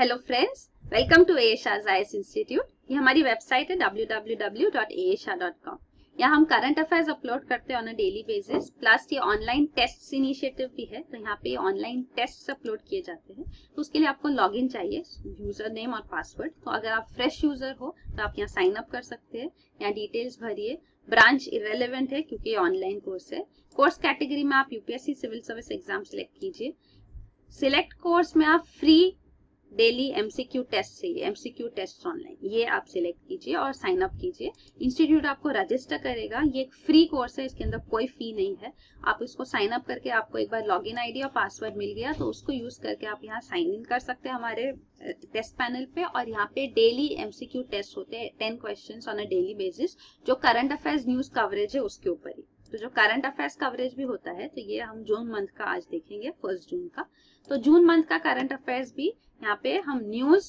Hello friends, welcome to एएशाज़ IAS institute. ये हमारी वेबसाइट है www.aesha.com। यहाँ हम करंट अफेयर्स अपलोड करते हैं on a daily basis, plus ये ऑनलाइन टेस्ट इनिशिएटिव भी है। तो यहाँ पे ऑनलाइन टेस्ट अपलोड किए जाते हैं। तो उसके लिए आपको लॉगिन चाहिए, यूजर नेम और पासवर्ड। तो अगर आप फ्रेश यूजर हो तो आप यहाँ साइन अप कर सकते हैं। यहाँ डिटेल्स भरिए। ब्रांच इरेलीवेंट है क्योंकि ऑनलाइन कोर्स है। कोर्स कैटेगरी में आप UPSC civil service exam select कीजिए। सिलेक्ट कोर्स में आप फ्री डेली एमसीक्यू टेस्ट चाहिए, एमसीक्यू टेस्ट ऑनलाइन, ये आप सिलेक्ट कीजिए और साइन अप कीजिए। इंस्टीट्यूट आपको रजिस्टर करेगा। ये एक फ्री कोर्स है, इसके अंदर कोई फी नहीं है। आप इसको साइन अप करके आपको एक बार लॉगिन आईडी और पासवर्ड मिल गया तो उसको यूज करके आप यहाँ साइन इन कर सकते हैं हमारे टेस्ट पैनल पे। और यहाँ पे डेली एमसीक्यू टेस्ट होते हैं, 10 questions on a daily basis, जो करंट अफेयर्स न्यूज कवरेज है उसके ऊपर ही। तो जो करंट अफेयर्स कवरेज भी होता है, तो ये हम जून मंथ का आज देखेंगे, 1 जून का। तो जून मंथ का करंट अफेयर्स भी यहाँ पे हम news,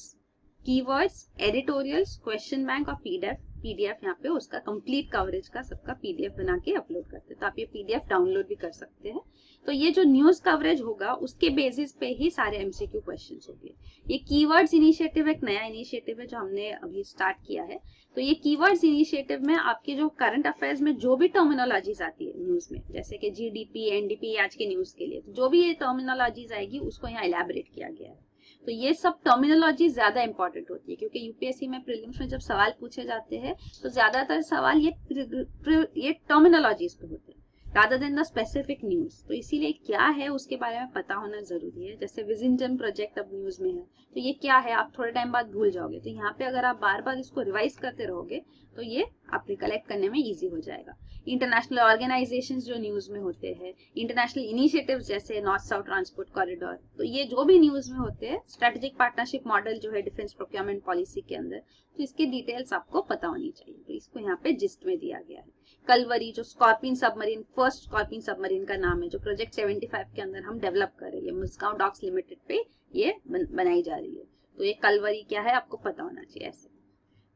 keywords, editorials, question bank और पीडीएफ यहाँ पे उसका कंप्लीट कवरेज का सबका पीडीएफ बना के अपलोड करते हैं। तो आप ये पीडीएफ डाउनलोड भी कर सकते हैं। तो ये जो न्यूज कवरेज होगा उसके बेसिस पे ही सारे एमसीक्यू क्वेश्चंस होंगे। ये कीवर्ड्स इनिशिएटिव एक नया इनिशिएटिव है जो हमने अभी स्टार्ट किया है। तो ये कीवर्ड्स इनिशिएटिव में आपके जो करंट अफेयर्स में जो भी टर्मिनोलॉजीज आती है न्यूज में, जैसे कि जीडीपी, एनडीपी आज के न्यूज के लिए, तो जो भी ये टर्मिनोलॉजीज आएगी उसको यहाँ इलैबोरेट किया गया है। तो ये सब टर्मिनोलॉजी ज्यादा इंपॉर्टेंट होती है क्योंकि यूपीएससी में प्रीलिम्स में जब सवाल पूछे जाते हैं तो ज्यादातर सवाल ये टर्मिनोलॉजीज पे होते हैं rather than the specific news. तो इसीलिए क्या है उसके बारे में पता होना जरूरी है। जैसे विजिंगटन प्रोजेक्ट अब न्यूज में है, तो ये क्या है आप थोड़े टाइम बाद भूल जाओगे। तो यहाँ पे अगर आप बार बार इसको रिवाइज करते रहोगे तो ये आप रिकलेक्ट करने में इजी हो जाएगा। इंटरनेशनल ऑर्गेनाइजेशंस जो न्यूज में होते हैं, इंटरनेशनल इनिशिएटिव्स जैसे नॉर्थ साउथ ट्रांसपोर्ट कॉरिडोर, तो ये जो भी न्यूज में होते हैं, स्ट्रेटेजिक पार्टनरशिप मॉडल जो है डिफेंस प्रोक्योरमेंट पॉलिसी के अंदर, तो इसकी डिटेल्स आपको पता होनी चाहिए। तो इसको यहाँ पे जिस्ट में दिया गया है। कलवरी जो scorpion submarine, first scorpion submarine का नाम है, जो प्रोजेक्ट 75 के अंदर हम डेवलप कर रहे हैं, मुस्कान डॉक्स लिमिटेड पे ये बनाई जा रही है। तो ये कलवरी क्या है आपको पता होना चाहिए ऐसे।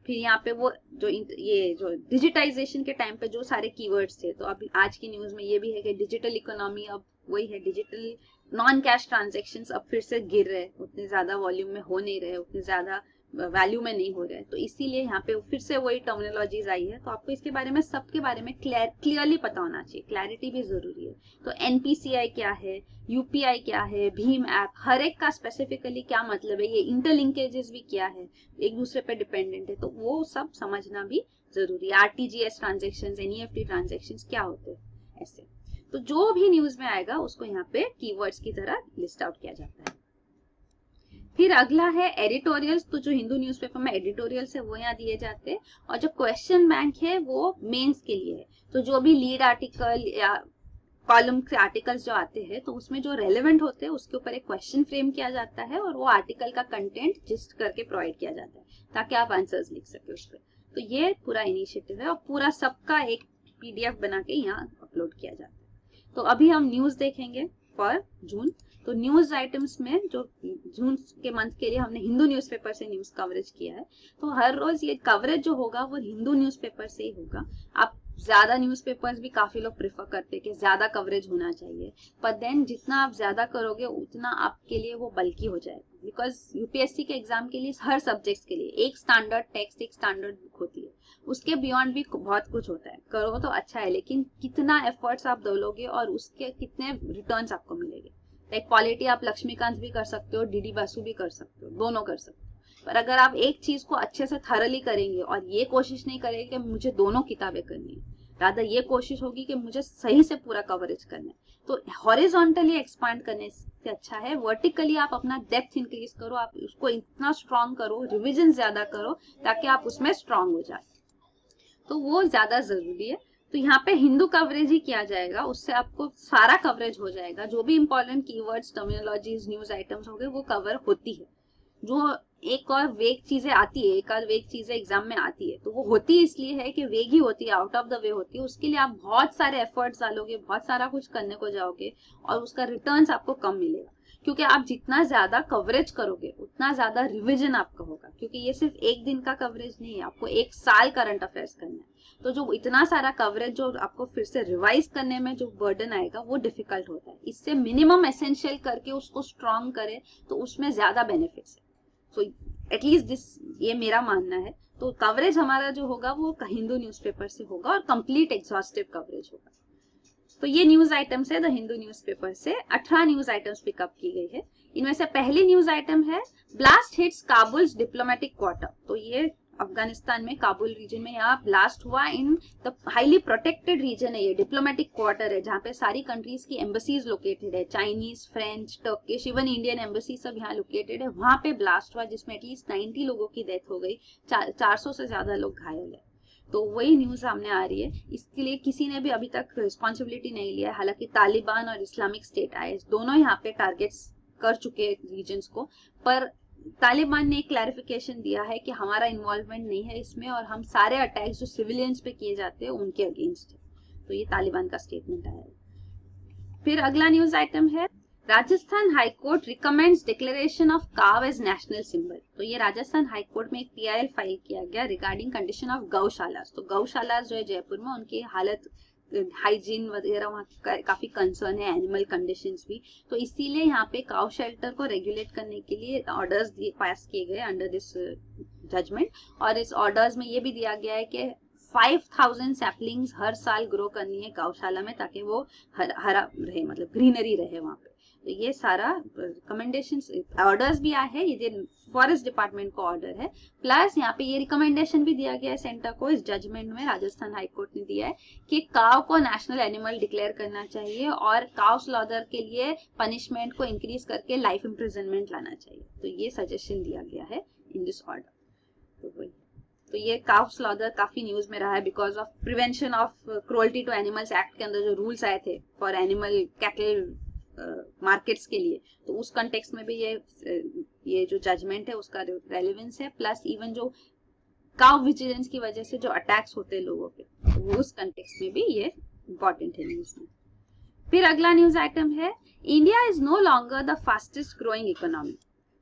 फिर यहाँ पे वो जो ये जो डिजिटाइजेशन के टाइम पे जो सारे कीवर्ड्स थे, तो अभी आज की न्यूज में ये भी है कि डिजिटल इकोनॉमी अब वही है, डिजिटल नॉन कैश ट्रांजेक्शंस अब फिर से गिर रहे, उतने ज्यादा वॉल्यूम में हो नहीं रहे, उतने ज्यादा वैल्यू में नहीं हो रहा है। तो इसीलिए यहाँ पे फिर से वही टर्मिनोलॉजीज आई है। तो आपको इसके बारे में, सबके बारे में क्लियरली पता होना चाहिए। क्लैरिटी भी जरूरी है। तो एनपीसीआई क्या है, यूपीआई क्या है, भीम ऐप, हर एक का स्पेसिफिकली क्या मतलब है, ये इंटरलिंकेजेस भी क्या है, एक दूसरे पे डिपेंडेंट है, तो वो सब समझना भी जरूरी है। आरटीजीएस ट्रांजेक्शन, एनईएफटी ट्रांजेक्शन क्या होते हैं ऐसे। तो जो भी न्यूज में आएगा उसको यहाँ पे कीवर्ड्स की तरह लिस्ट आउट किया जाता है। फिर अगला है एडिटोरियल्स। तो जो हिंदू न्यूज़पेपर में एडिटोरियल्स है वो यहाँ दिए जाते हैं। और जो क्वेश्चन बैंक है वो मेंस के लिए है। तो जो भी लीड आर्टिकल या कॉलम के आर्टिकल्स जो आते हैं तो उसमें जो रेलेवेंट होते हैं उसके ऊपर एक क्वेश्चन फ्रेम किया जाता है और वो आर्टिकल का कंटेंट जिस्ट करके प्रोवाइड किया जाता है ताकि आप आंसर्स लिख सके उस पर। तो ये पूरा इनिशिएटिव है और पूरा सबका एक पीडीएफ बना के यहाँ अपलोड किया जाता है। तो अभी हम न्यूज देखेंगे फॉर जून। तो न्यूज आइटम्स में जो जून के मंथ के लिए हमने हिंदू न्यूज़पेपर से न्यूज कवरेज किया है, तो हर रोज ये कवरेज जो होगा वो हिंदू न्यूज़पेपर से ही होगा। आप ज्यादा न्यूज़पेपर्स भी काफी लोग प्रेफर करते हैं कि ज्यादा कवरेज होना चाहिए, पर देन जितना आप ज्यादा करोगे उतना आपके लिए वो बल्कि हो जाएगा। बिकॉज यूपीएससी के एग्जाम के लिए हर सब्जेक्ट्स के लिए एक स्टैंडर्ड टेक्स्ट, एक स्टैंडर्ड बुक होती है, उसके बियॉन्ड भी बहुत कुछ होता है। करो तो अच्छा है, लेकिन कितना एफर्ट्स आप दोगे और उसके कितने रिटर्न्स आपको मिलेंगे। लाइक पॉलिटी आप लक्ष्मीकांत भी कर सकते हो, डीडी बासु भी कर सकते हो, दोनों कर सकते हो। पर अगर आप एक चीज को अच्छे से थरली करेंगे और ये कोशिश नहीं करेंगे कि मुझे दोनों किताबें करनी है, रादर ये कोशिश होगी कि मुझे सही से पूरा कवरेज करना है, तो हॉरिजॉन्टली एक्सपांड करने से अच्छा है वर्टिकली आप अपना डेप्थ इंक्रीज करो, आप उसको इतना स्ट्रॉन्ग करो, रिविजन ज्यादा करो ताकि आप उसमें स्ट्रॉन्ग हो जाए। तो वो ज्यादा जरूरी है। तो यहाँ पे हिंदू कवरेज ही किया जाएगा, उससे आपको सारा कवरेज हो जाएगा। जो भी important keywords, terminologies, news items हो गए वो कवर होती है। जो एक और वेग चीजें आती है, एक और वेग चीजें एग्जाम में आती है, तो वो होती इसलिए है कि वेग ही होती है, आउट ऑफ द वे होती है। उसके लिए आप बहुत सारे एफर्ट्स डालोगे, बहुत सारा कुछ करने को जाओगे और उसका रिटर्न्स आपको कम मिलेगा। क्योंकि आप जितना ज्यादा कवरेज करोगे उतना ज्यादा रिवीजन आपका होगा, क्योंकि ये सिर्फ एक दिन का कवरेज नहीं है, आपको एक साल करंट अफेयर्स करना है। तो जो इतना सारा कवरेज जो आपको फिर से रिवाइज करने में जो बर्डन आएगा वो डिफिकल्ट होता है। इससे मिनिमम एसेंशियल करके उसको स्ट्रॉन्ग करे तो उसमें ज्यादा बेनिफिट्स है। सो एटलीस्ट दिस, ये मेरा मानना है। तो कवरेज हमारा जो होगा वो हिंदू न्यूज़पेपर से होगा और कंप्लीट एग्जॉस्टिव कवरेज होगा। तो ये न्यूज आइटम्स है द हिंदू न्यूज़पेपर से। 18 न्यूज आइटम्स पिकअप की गई है। इनमें से पहली न्यूज आइटम है blast hits Kabul diplomatic quarter. तो ये अफगानिस्तान में काबुल रीजन में यहाँ ब्लास्ट हुआ in the highly protected region है, ये डिप्लोमेटिक क्वार्टर है जहाँ पे सारी कंट्रीज की एम्बेसीज लोकेटेड है, Chinese, French, Turkish, even Indian embassy सब यहाँ लोकेटेड है। वहां पे ब्लास्ट हुआ जिसमें एटलीस्ट 90 लोगों की डेथ हो गई, 400 से ज्यादा लोग घायल है। तो वही न्यूज सामने आ रही है। इसके लिए किसी ने भी अभी तक रिस्पॉन्सिबिलिटी नहीं लिया है। हालांकि तालिबान और इस्लामिक स्टेट आईएस दोनों यहाँ पे टारगेट्स कर चुके हैं रीजन्स को, पर तालिबान ने एक क्लैरिफिकेशन दिया है कि हमारा इन्वॉल्वमेंट नहीं है इसमें और हम सारे अटैक्स जो सिविलियंस पे किए जाते हैं उनके अगेंस्ट है। तो ये तालिबान का स्टेटमेंट आया है। फिर अगला न्यूज आइटम है Rajasthan high court recommends declaration of काव एज नेशनल सिंबल। तो ये राजस्थान हाई कोर्ट में एक पीआईएल फाइल किया गया रिगार्डिंग कंडीशन ऑफ गौशाला। तो गौशाला जो है जयपुर में, उनकी हालत, हाइजीन वगैरह वहाँ काफी कंसर्न है, एनिमल कंडीशंस भी। तो इसीलिए यहाँ पे काउ शेल्टर को रेगुलेट करने के लिए ऑर्डर्स पास किए गए अंडर दिस जजमेंट। और इस ऑर्डर्स में ये भी दिया गया है कि 5000 सैपलिंग्स हर साल ग्रो करनी है गौशाला में, ताकि वो हरा रहे, मतलब ग्रीनरी रहे वहां पे। तो ये सारा रिकमेंडेशन ऑर्डर्स भी आए हैं, ये फॉरेस्ट डिपार्टमेंट का ऑर्डर है। प्लस यहाँ पे ये रिकमेंडेशन भी दिया गया है सेंटर को, इस जजमेंट में राजस्थान हाई कोर्ट ने दिया है कि काव को नेशनल एनिमल डिक्लेयर करना चाहिए और काव स्लॉटर के लिए पनिशमेंट को इंक्रीज करके लाइफ इम्प्रिजनमेंट लाना चाहिए। तो ये सजेशन दिया गया है इन दिस ऑर्डर। तो ये काव स्लॉटर काफी न्यूज में रहा है because of prevention of cruelty to animals act के अंदर जो रूल्स आए थे फॉर एनिमल कैटल मार्केट्स के लिए। तो उस कंटेक्स्ट में भी ये जो जजमेंट है उसका रेलेवेंस है। प्लस इवन जो काउ विजिलेंस की वजह से जो अटैक्स होते हैं लोगों पे, तो उस कंटेक्स्ट में भी ये इम्पोर्टेंट है न्यूज में। फिर अगला न्यूज आइटम है India is no longer the fastest growing economy.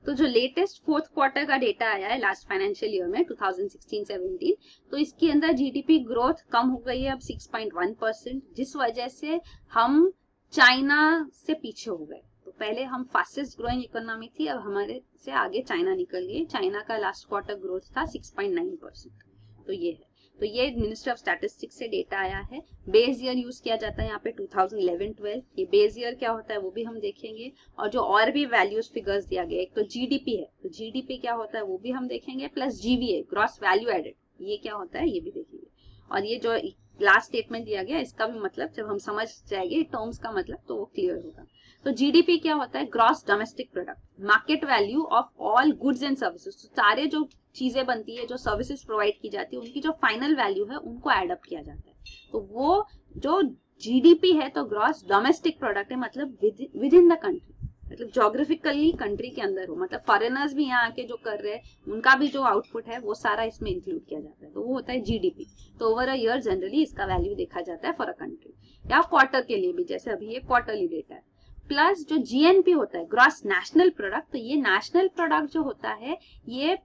तो जो लेटेस्ट फोर्थ क्वार्टर का डेटा आया है लास्ट फाइनेंशियल ईयर में 2016-17, तो इसके अंदर जीडीपी ग्रोथ कम हो गई है अब 6.1%, जिस वजह से हम चाइना से पीछे हो गए। तो पहले हम फास्टेस्ट ग्रोइंग इकोनॉमी थी, अब हमारे से आगे चाइना निकल गई। चाइना का लास्ट क्वार्टर ग्रोथ था 6.9%। तो ये है, तो ये मिनिस्ट्री ऑफ स्टैटिस्टिक्स से डेटा आया है। बेस ईयर यूज किया जाता है यहाँ पे 2011-12। ये बेस ईयर क्या होता है वो भी हम देखेंगे, और जो और भी वैल्यूज फिगर्स दिया गया, एक तो जीडीपी है, तो जीडीपी क्या होता है वो भी हम देखेंगे, plus GVA gross value added, ये क्या होता है ये भी देखेंगे। और ये जो लास्ट स्टेटमेंट दिया गया इसका भी मतलब जब हम समझ जाएंगे टर्म्स का मतलब तो वो क्लियर होगा। तो जीडीपी क्या होता है, gross domestic product, market value of all goods and services. सारे जो चीजें बनती है, जो सर्विसेज प्रोवाइड की जाती है, उनकी जो फाइनल वैल्यू है उनको एड अप किया जाता है। तो वो जो जीडीपी है तो ग्रॉस डोमेस्टिक प्रोडक्ट है, मतलब विद इन द कंट्री, मतलब जोग्राफिकली कंट्री के अंदर हो, मतलब फॉरेनर्स भी यहाँ आके जो कर रहे हैं उनका भी जो आउटपुट है वो सारा इसमें इंक्लूड किया जाता है। तो वो होता है जीडीपी। तो ओवर अ ईयर जनरली इसका वैल्यू देखा जाता है फॉर अ कंट्री, या क्वार्टर के लिए भी, जैसे अभी ये क्वार्टरली डेटा है। प्लस जो जीएनपी होता है, ग्रॉस नेशनल प्रोडक्ट, तो ये नेशनल प्रोडक्ट जो होता है ये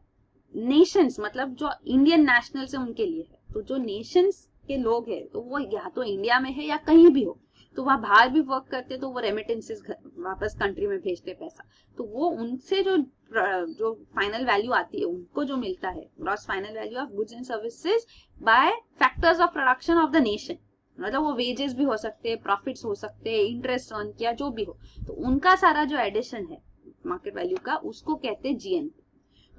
नेशंस, मतलब जो इंडियन नेशनल्स है उनके लिए है। तो जो नेशंस के लोग हैं तो वो या तो इंडिया में है या कहीं भी हो, तो वहां बाहर भी वर्क करते तो वो रेमिटेंसेस वापस कंट्री में भेजते पैसा, तो वो उनसे जो फाइनल वैल्यू आती है उनको जो मिलता है, gross final value of goods and services by factors of production of the nation, मतलब वो वेजेस भी हो सकते हैं, प्रॉफिट्स हो सकते हैं, इंटरेस्ट अर्न किया जो भी हो, तो उनका सारा जो एडिशन है मार्केट वैल्यू का उसको कहते हैं जीएनपी।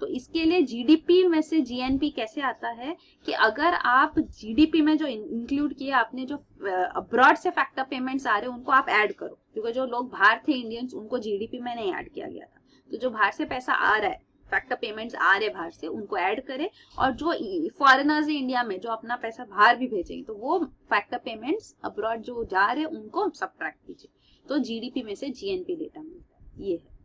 तो इसके लिए जीडीपी में से जीएनपी कैसे आता है कि अगर आप जीडीपी में जो इंक्लूड किया आपने, जो अब्रॉड से फैक्टर पेमेंट्स आ रहे हैं उनको आप ऐड करो, क्योंकि जो लोग बाहर थे इंडियंस उनको जीडीपी में नहीं ऐड किया गया था। तो जो बाहर से पैसा आ रहा है, फैक्टर पेमेंट्स आ रहे बाहर से, उनको ऐड करें, और जो फॉरेनर्स है इंडिया में जो अपना पैसा बाहर भी भेजेंगे तो वो फैक्टर पेमेंट्स अब्रॉड जो जा रहे हैं उनको सब्ट्रैक्ट कीजिए। तो जीडीपी में से जीएनपी डेटा मिलता है, ये है।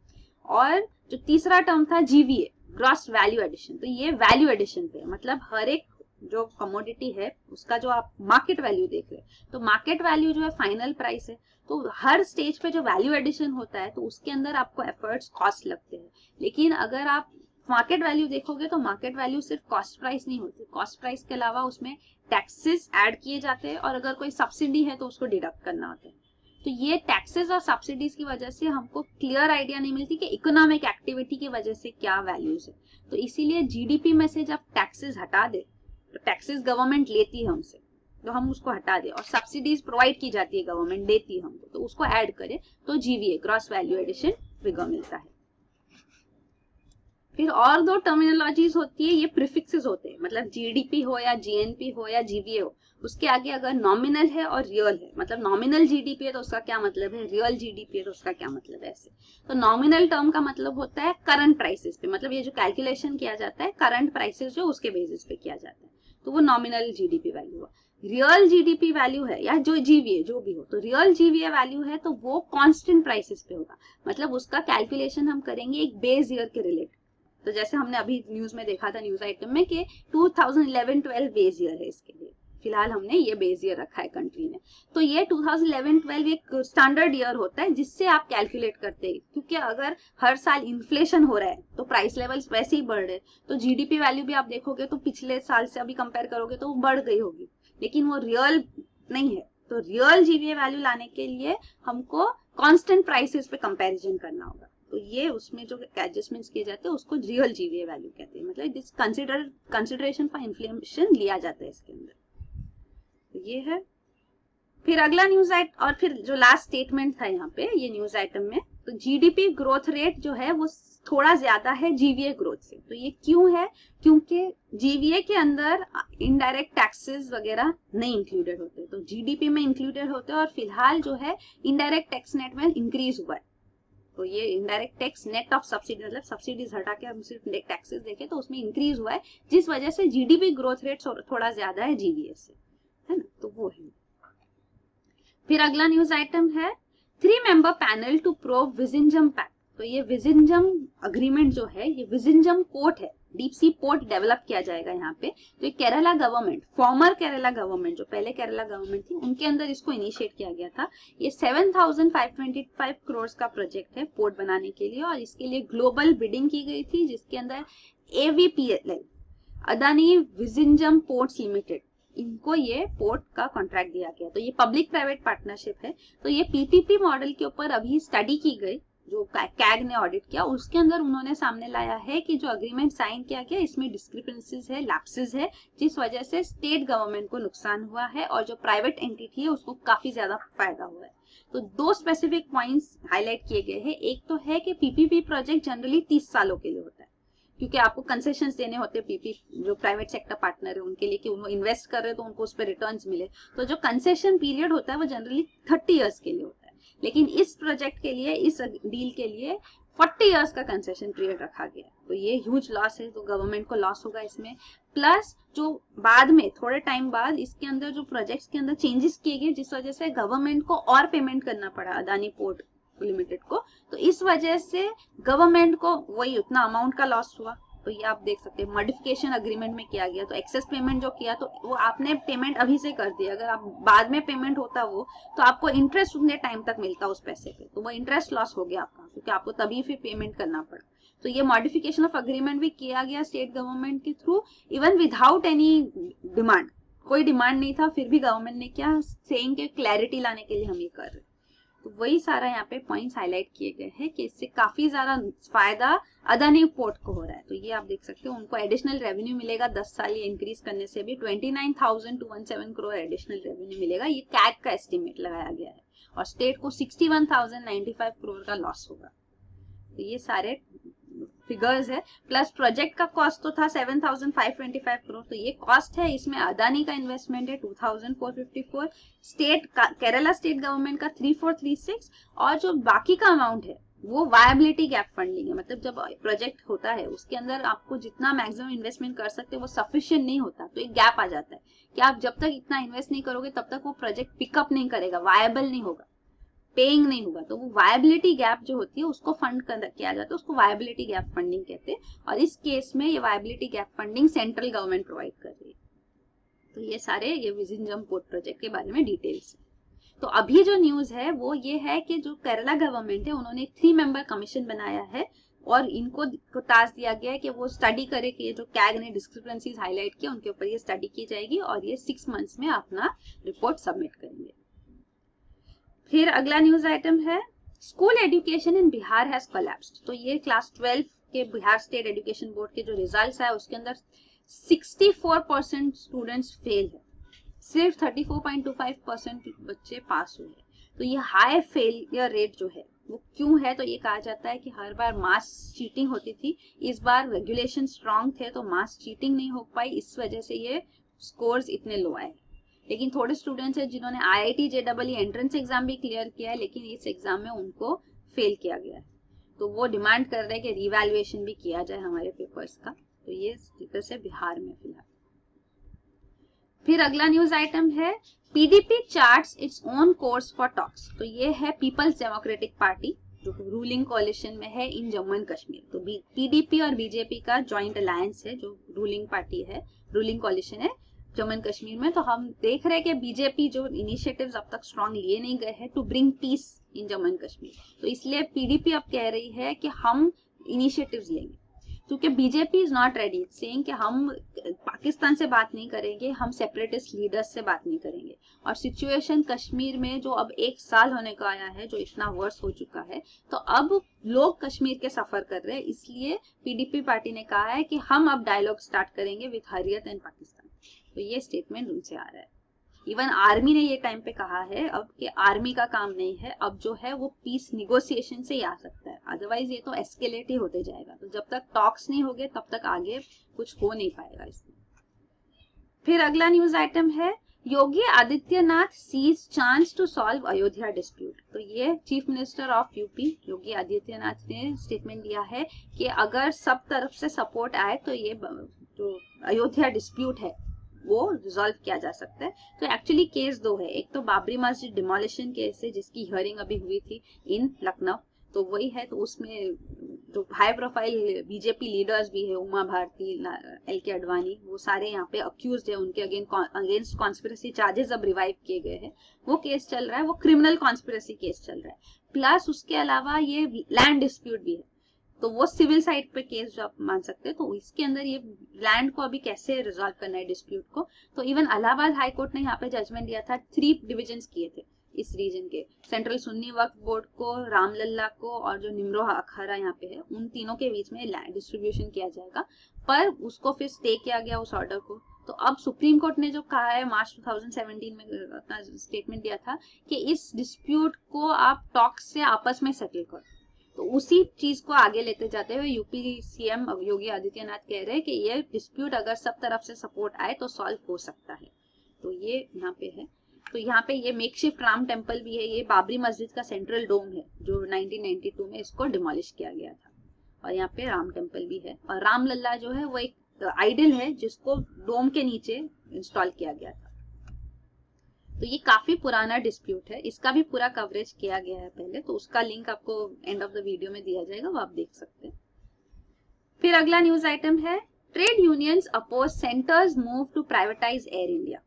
और जो तीसरा टर्म था जीवीए, ग्रॉस वैल्यू एडिशन, तो ये वैल्यू एडिशन पे, मतलब हर एक जो कमोडिटी है उसका जो आप मार्केट वैल्यू देख रहे हैं, तो मार्केट वैल्यू जो है फाइनल प्राइस है। तो हर स्टेज पे जो वैल्यू एडिशन होता है तो उसके अंदर आपको एफर्ट्स, कॉस्ट लगते हैं। लेकिन अगर आप मार्केट वैल्यू देखोगे तो मार्केट वैल्यू सिर्फ कॉस्ट प्राइस नहीं होती, कॉस्ट प्राइस के अलावा उसमें टैक्सेस ऐड किए जाते हैं, और अगर कोई सब्सिडी है तो उसको डिडक्ट करना होता है। तो ये टैक्सेस और सब्सिडीज की वजह से हमको क्लियर आइडिया नहीं मिलती कि इकोनॉमिक एक्टिविटी की वजह से क्या वैल्यूज है। तो इसीलिए जीडीपी में से जब टैक्सेस हटा दे, तो टैक्सेस गवर्नमेंट लेती है हमसे, तो हम उसको हटा दें, और सब्सिडीज प्रोवाइड की जाती है, गवर्नमेंट देती है हमको, तो उसको ऐड करें तो GVA gross value addition figure मिलता है। फिर और दो टर्मिनोलॉजीज होती है, ये प्रीफिक्सेस होते हैं, मतलब जीडीपी हो या जीएनपी हो या जीवीए हो, उसके आगे अगर नॉमिनल है और रियल है, मतलब नॉमिनल जीडीपी है तो उसका क्या मतलब है, रियल जीडीपी है तो उसका क्या मतलब है। ऐसे तो नॉमिनल टर्म का मतलब होता है करंट प्राइसेस पे, मतलब ये जो कैलकुलेशन किया जाता है करंट प्राइसेस जो उसके बेसिस पे किया जाता है, तो वो नॉमिनल जीडीपी वैल्यू हुआ। रियल जीडीपी वैल्यू है या जो जीवीए जो भी हो, तो रियल जीवीए वैल्यू है तो वो कांस्टेंट प्राइसेस पे होगा, मतलब उसका कैलकुलेशन हम करेंगे एक बेस ईयर के रिलेटेड। तो जैसे हमने अभी न्यूज में देखा था, न्यूज आइटम में, कि 2011-12 बेस ईयर है इसके लिए, फिलहाल हमने ये बेस ईयर रखा है कंट्री ने। तो ये 2011-12 एक स्टैंडर्ड ईयर होता है जिससे आप कैलकुलेट करते हैं, क्योंकि अगर हर साल इन्फ्लेशन हो रहा है तो प्राइस लेवल्स वैसे ही बढ़ रहे हैं, तो जीडीपी वैल्यू भी आप देखोगे तो पिछले साल से अभी कंपेयर करोगे तो वो बढ़ गई होगी, लेकिन वो रियल नहीं है। तो रियल जीवीए वैल्यू लाने के लिए हमको कांस्टेंट प्राइसेस पे कंपैरिजन करना होगा, तो ये उसमें जो एडजस्टमेंट्स किए जाते हैं उसको रियल जीवीए वैल्यू कहते हैं, मतलब दिस कंसिडरेशन फॉर इन्फ्लेशन लिया जाता है इसके अंदर। तो ये है। फिर अगला न्यूज आइटम, और फिर जो लास्ट स्टेटमेंट था यहाँ पे ये न्यूज आइटम में, तो जीडीपी ग्रोथ रेट जो है वो थोड़ा ज्यादा है जीवीए ग्रोथ से। तो ये क्यों है, क्योंकि जीवीए के अंदर इनडायरेक्ट टैक्सेस वगैरह नहीं इंक्लूडेड होते, तो जीडीपी में इंक्लूडेड होते हैं, और फिलहाल जो है इनडायरेक्ट टैक्स नेट में इंक्रीज हुआ है। तो ये indirect tax net of subsidy, मतलब सब्सिडीज हटा के हम सिर्फ टैक्सेस देखें तो उसमें इंक्रीज हुआ है, जिस वजह से जीडीपी ग्रोथ रेट थोड़ा ज्यादा है जीवीए से, है ना। तो वो है। फिर अगला न्यूज आइटम है 3 member panel to prove Vizhinjam pact. तो ये विजिंजम अग्रीमेंट जो है, ये विजिंजम पोर्ट है, डीप सी पोर्ट डेवलप किया जाएगा यहाँ पे। तो ये Kerala government, former Kerala government, जो पहले केरला गवर्नमेंट थी, उनके अंदर इसको इनिशिएट किया गया था। ये 7,525 करोड़ का प्रोजेक्ट है पोर्ट बनाने के लिए, और इसके लिए ग्लोबल बिडिंग की गई थी, जिसके अंदर एवीपीएल, अदानी विजिंजम पोर्ट्स लिमिटेड, इनको ये पोर्ट का कॉन्ट्रैक्ट दिया गया। तो ये पब्लिक प्राइवेट पार्टनरशिप है। तो ये पीपीपी मॉडल के ऊपर अभी स्टडी की गई, जो कैग ने ऑडिट किया, उसके अंदर उन्होंने सामने लाया है कि जो अग्रीमेंट साइन किया गया इसमें डिस्क्रिपेंसीज है, लैप्सेस है, जिस वजह से स्टेट गवर्नमेंट को नुकसान हुआ है और जो प्राइवेट एंटिटी है उसको काफी ज्यादा फायदा हुआ है। तो दो स्पेसिफिक पॉइंट्स हाईलाइट किए गए हैं। एक तो है कि पीपीपी प्रोजेक्ट जनरली 30 सालों के लिए होता है, क्योंकि आपको कंसेशंस देने होते हैं पीपी जो प्राइवेट सेक्टर पार्टनर है उनके लिए, कि वो इन्वेस्ट कर रहे हैं तो उनको उस पर रिटर्न्स मिले। तो जो कंसेशन पीरियड होता है वो जनरली 30 इयर्स के लिए होता है, लेकिन इस प्रोजेक्ट के लिए, इस डील के लिए 40 इयर्स का कंसेशन पीरियड रखा गया। तो ये ह्यूज लॉस है, तो गवर्नमेंट को लॉस होगा इसमें। प्लस जो बाद में थोड़े टाइम बाद इसके अंदर जो प्रोजेक्ट्स के अंदर चेंजेस किए गए, जिस वजह से गवर्नमेंट को और पेमेंट करना पड़ा अदानी पोर्ट लिमिटेड को, तो इस वजह से गवर्नमेंट को वही उतना अमाउंट का लॉस हुआ। तो ये आप देख सकते हैं मॉडिफिकेशन अग्रीमेंट में किया गया, तो एक्सेस पेमेंट जो किया तो वो आपने पेमेंट अभी से कर दिया, अगर आप बाद में पेमेंट होता वो, तो आपको इंटरेस्ट उतने टाइम तक मिलता उस पैसे पे, तो वो इंटरेस्ट लॉस हो गया आपका, क्योंकि आपको तभी फिर पेमेंट करना पड़ा। तो ये मॉडिफिकेशन ऑफ अग्रीमेंट भी किया गया स्टेट गवर्नमेंट के through, even without any demand, कोई डिमांड नहीं था, फिर भी गवर्नमेंट ने क्या सेइंग के क्लैरिटी लाने के लिए हम ये कर रहे हैं। तो वही सारा यहाँ पे पॉइंट्स हाईलाइट किए गए हैं कि इससे काफी ज्यादा फायदा अदानी पोर्ट को हो रहा है। तो ये आप देख सकते हो, उनको एडिशनल रेवेन्यू मिलेगा 10 साल ये इंक्रीज करने से भी 29,217 करोड़ एडिशनल रेवेन्यू मिलेगा, ये कैग का एस्टिमेट लगाया गया है, और स्टेट को 61,095 करोड़ का लॉस होगा। तो ये सारे फिगर्स है। प्लस प्रोजेक्ट का कॉस्ट तो था 7,525 करोड़, तो ये कॉस्ट है, इसमें अदानी का इन्वेस्टमेंट है 2,454, स्टेट केरला स्टेट गवर्नमेंट का 3,436, और जो बाकी का अमाउंट है वो वायबिलिटी गैप फंडिंग है। मतलब जब प्रोजेक्ट होता है उसके अंदर आपको जितना मैक्सिमम इन्वेस्टमेंट कर सकते हैं वो सफिशिएंट नहीं होता, तो एक गैप आ जाता है कि आप जब तक इतना इन्वेस्ट नहीं करोगे तब तक वो प्रोजेक्ट पिकअप नहीं करेगा, वायबल नहीं होगा, पेइंग नहीं होगा। तो वो वायबिलिटी गैप जो होती है उसको फंड किया जाता है, उसको वायबिलिटी गैप फंडिंग कहते हैं, और इस केस में ये viability gap funding central government provide कर रही है। तो ये सारे ये विजिंजम पोर्ट प्रोजेक्ट के बारे में डिटेल्स है। तो अभी जो न्यूज है वो ये है कि जो केरला गवर्नमेंट है उन्होंने एक 3 मेंबर कमीशन बनाया है, और इनको टास्क दिया गया है कि वो स्टडी करे कि जो कैग ने डिस्क्रिपेंसीज हाईलाइट किया उनके ऊपर ये स्टडी की जाएगी, और ये 6 मंथ्स में अपना रिपोर्ट सबमिट करेंगे। फिर अगला न्यूज आइटम है school education in Bihar has collapsed. तो ये क्लास 12 के बिहार स्टेट एजुकेशन बोर्ड के जो रिजल्ट्स है उसके अंदर 64% स्टूडेंट्स फेल है, सिर्फ 34.25% बच्चे पास हुए हैं। तो ये हाई फेलियर रेट जो है वो क्यों है, तो ये कहा जाता है कि हर बार मास चीटिंग होती थी, इस बार रेगुलेशन स्ट्रांग थे तो मास चीटिंग नहीं हो पाई, इस वजह से ये स्कोर्स इतने लो आए। लेकिन थोड़े स्टूडेंट्स हैं जिन्होंने IIT JEE एंट्रेंस एग्जाम भी क्लियर किया है, लेकिन इस एग्जाम में उनको फेल किया गया है, तो वो डिमांड कर रहे हैं कि रिवैल्यूएशन भी किया जाए हमारे पेपर्स का। तो ये स्टेटस है बिहार में फिलहाल। फिर अगला न्यूज आइटम है PDP charts its own course for talks. तो ये है पीपल्स डेमोक्रेटिक पार्टी जो रूलिंग कोalition में है इन जम्मू एंड कश्मीर। तो PDP और BJP का ज्वाइंट अलायंस है जो रूलिंग पार्टी है, रूलिंग कोalition है जम्मू एंड कश्मीर में। तो हम देख रहे हैं कि बीजेपी जो इनिशिएटिव्स अब तक स्ट्रांग लिए नहीं गए हैं to bring peace in Jammu and Kashmir, तो इसलिए PDP अब कह रही है कि हम इनिशिएटिव्स लेंगे, क्योंकि BJP is not ready, saying कि हम पाकिस्तान से बात नहीं करेंगे, हम सेपरेटिस्ट लीडर्स से बात नहीं करेंगे। और सिचुएशन कश्मीर में जो अब 1 साल होने का आया है, जो इतना वर्स हो चुका है, तो अब लोग कश्मीर के सफर कर रहे हैं, इसलिए PDP पार्टी ने कहा है कि हम अब डायलॉग स्टार्ट करेंगे विथ हुर्रियत एंड पाकिस्तान। तो ये स्टेटमेंट उनसे आ रहा है। इवन आर्मी ने ये टाइम पे कहा है अब कि आर्मी का काम नहीं है, अब जो है वो पीस निगोशिएशन से ही आ सकता है, अदरवाइज ये तो एस्केलेट ही होते जाएगा। तो जब तक टॉक्स नहीं होंगे तब तक आगे कुछ हो नहीं पाएगा इसमें। फिर अगला न्यूज आइटम है Yogi Adityanath sees chance to solve Ayodhya dispute. तो ये chief minister of UP Yogi Adityanath ने स्टेटमेंट दिया है कि अगर सब तरफ से सपोर्ट आए तो ये जो अयोध्या डिस्प्यूट है वो रिजॉल्व किया जा सकता है। तो एक्चुअली केस 2 है, एक तो बाबरी मस्जिद डिमोलिशन केस है जिसकी हियरिंग अभी हुई थी इन लखनऊ, तो वही है। तो उसमें जो हाई प्रोफाइल बीजेपी लीडर्स भी है, उमा भारती, LK अडवाणी, वो सारे यहाँ पे अक्यूज्ड है, उनके अगेंस्ट कॉन्स्पिरेसी चार्जेस अब रिवाइव किए गए हैं, वो केस चल रहा है, वो क्रिमिनल कॉन्स्पिरेसी केस चल रहा है। प्लस उसके अलावा ये लैंड डिस्प्यूट भी है, तो वो सिविल साइड पे केस जो आप मान सकते हैं। तो इसके अंदर ये लैंड को अभी कैसे रिजॉल्व करना है डिस्प्यूट को, तो इवन इलाहाबाद हाई कोर्ट ने यहाँ पे जजमेंट दिया था, 3 डिविजन्स किए थे इस रीजन के, सेंट्रल सुन्नी वक्फ बोर्ड को, रामलल्ला को और जो निमरोह अखाड़ा यहाँ पे है, उन तीनों के बीच में लैंड डिस्ट्रीब्यूशन किया जाएगा, पर उसको फिर स्टे किया गया उस ऑर्डर को। तो अब सुप्रीम कोर्ट ने जो कहा है मार्च 2017 में अपना स्टेटमेंट दिया था कि इस डिस्प्यूट को आप टॉक्स से आपस में सेटल करो, तो उसी चीज को आगे लेते जाते हुए UP CM योगी आदित्यनाथ कह रहे हैं कि ये डिस्प्यूट अगर सब तरफ से सपोर्ट आए तो सॉल्व हो सकता है। तो ये यहाँ पे है। तो यहाँ पे ये मेकशिफ्ट राम टेम्पल भी है, ये बाबरी मस्जिद का सेंट्रल डोम है जो 1992 में इसको डिमोलिश किया गया था, और यहाँ पे राम टेम्पल भी है। और रामलल्ला जो है वो एक आइडल है जिसको डोम के नीचे इंस्टॉल किया गया था। तो ये काफी पुराना डिस्प्यूट है, इसका भी पूरा कवरेज किया गया है पहले, तो उसका लिंक आपको एंड ऑफ द वीडियो में दिया जाएगा, वो आप देख सकते हैं। फिर अगला न्यूज आइटम है trade unions oppose centre's move to privatise Air India.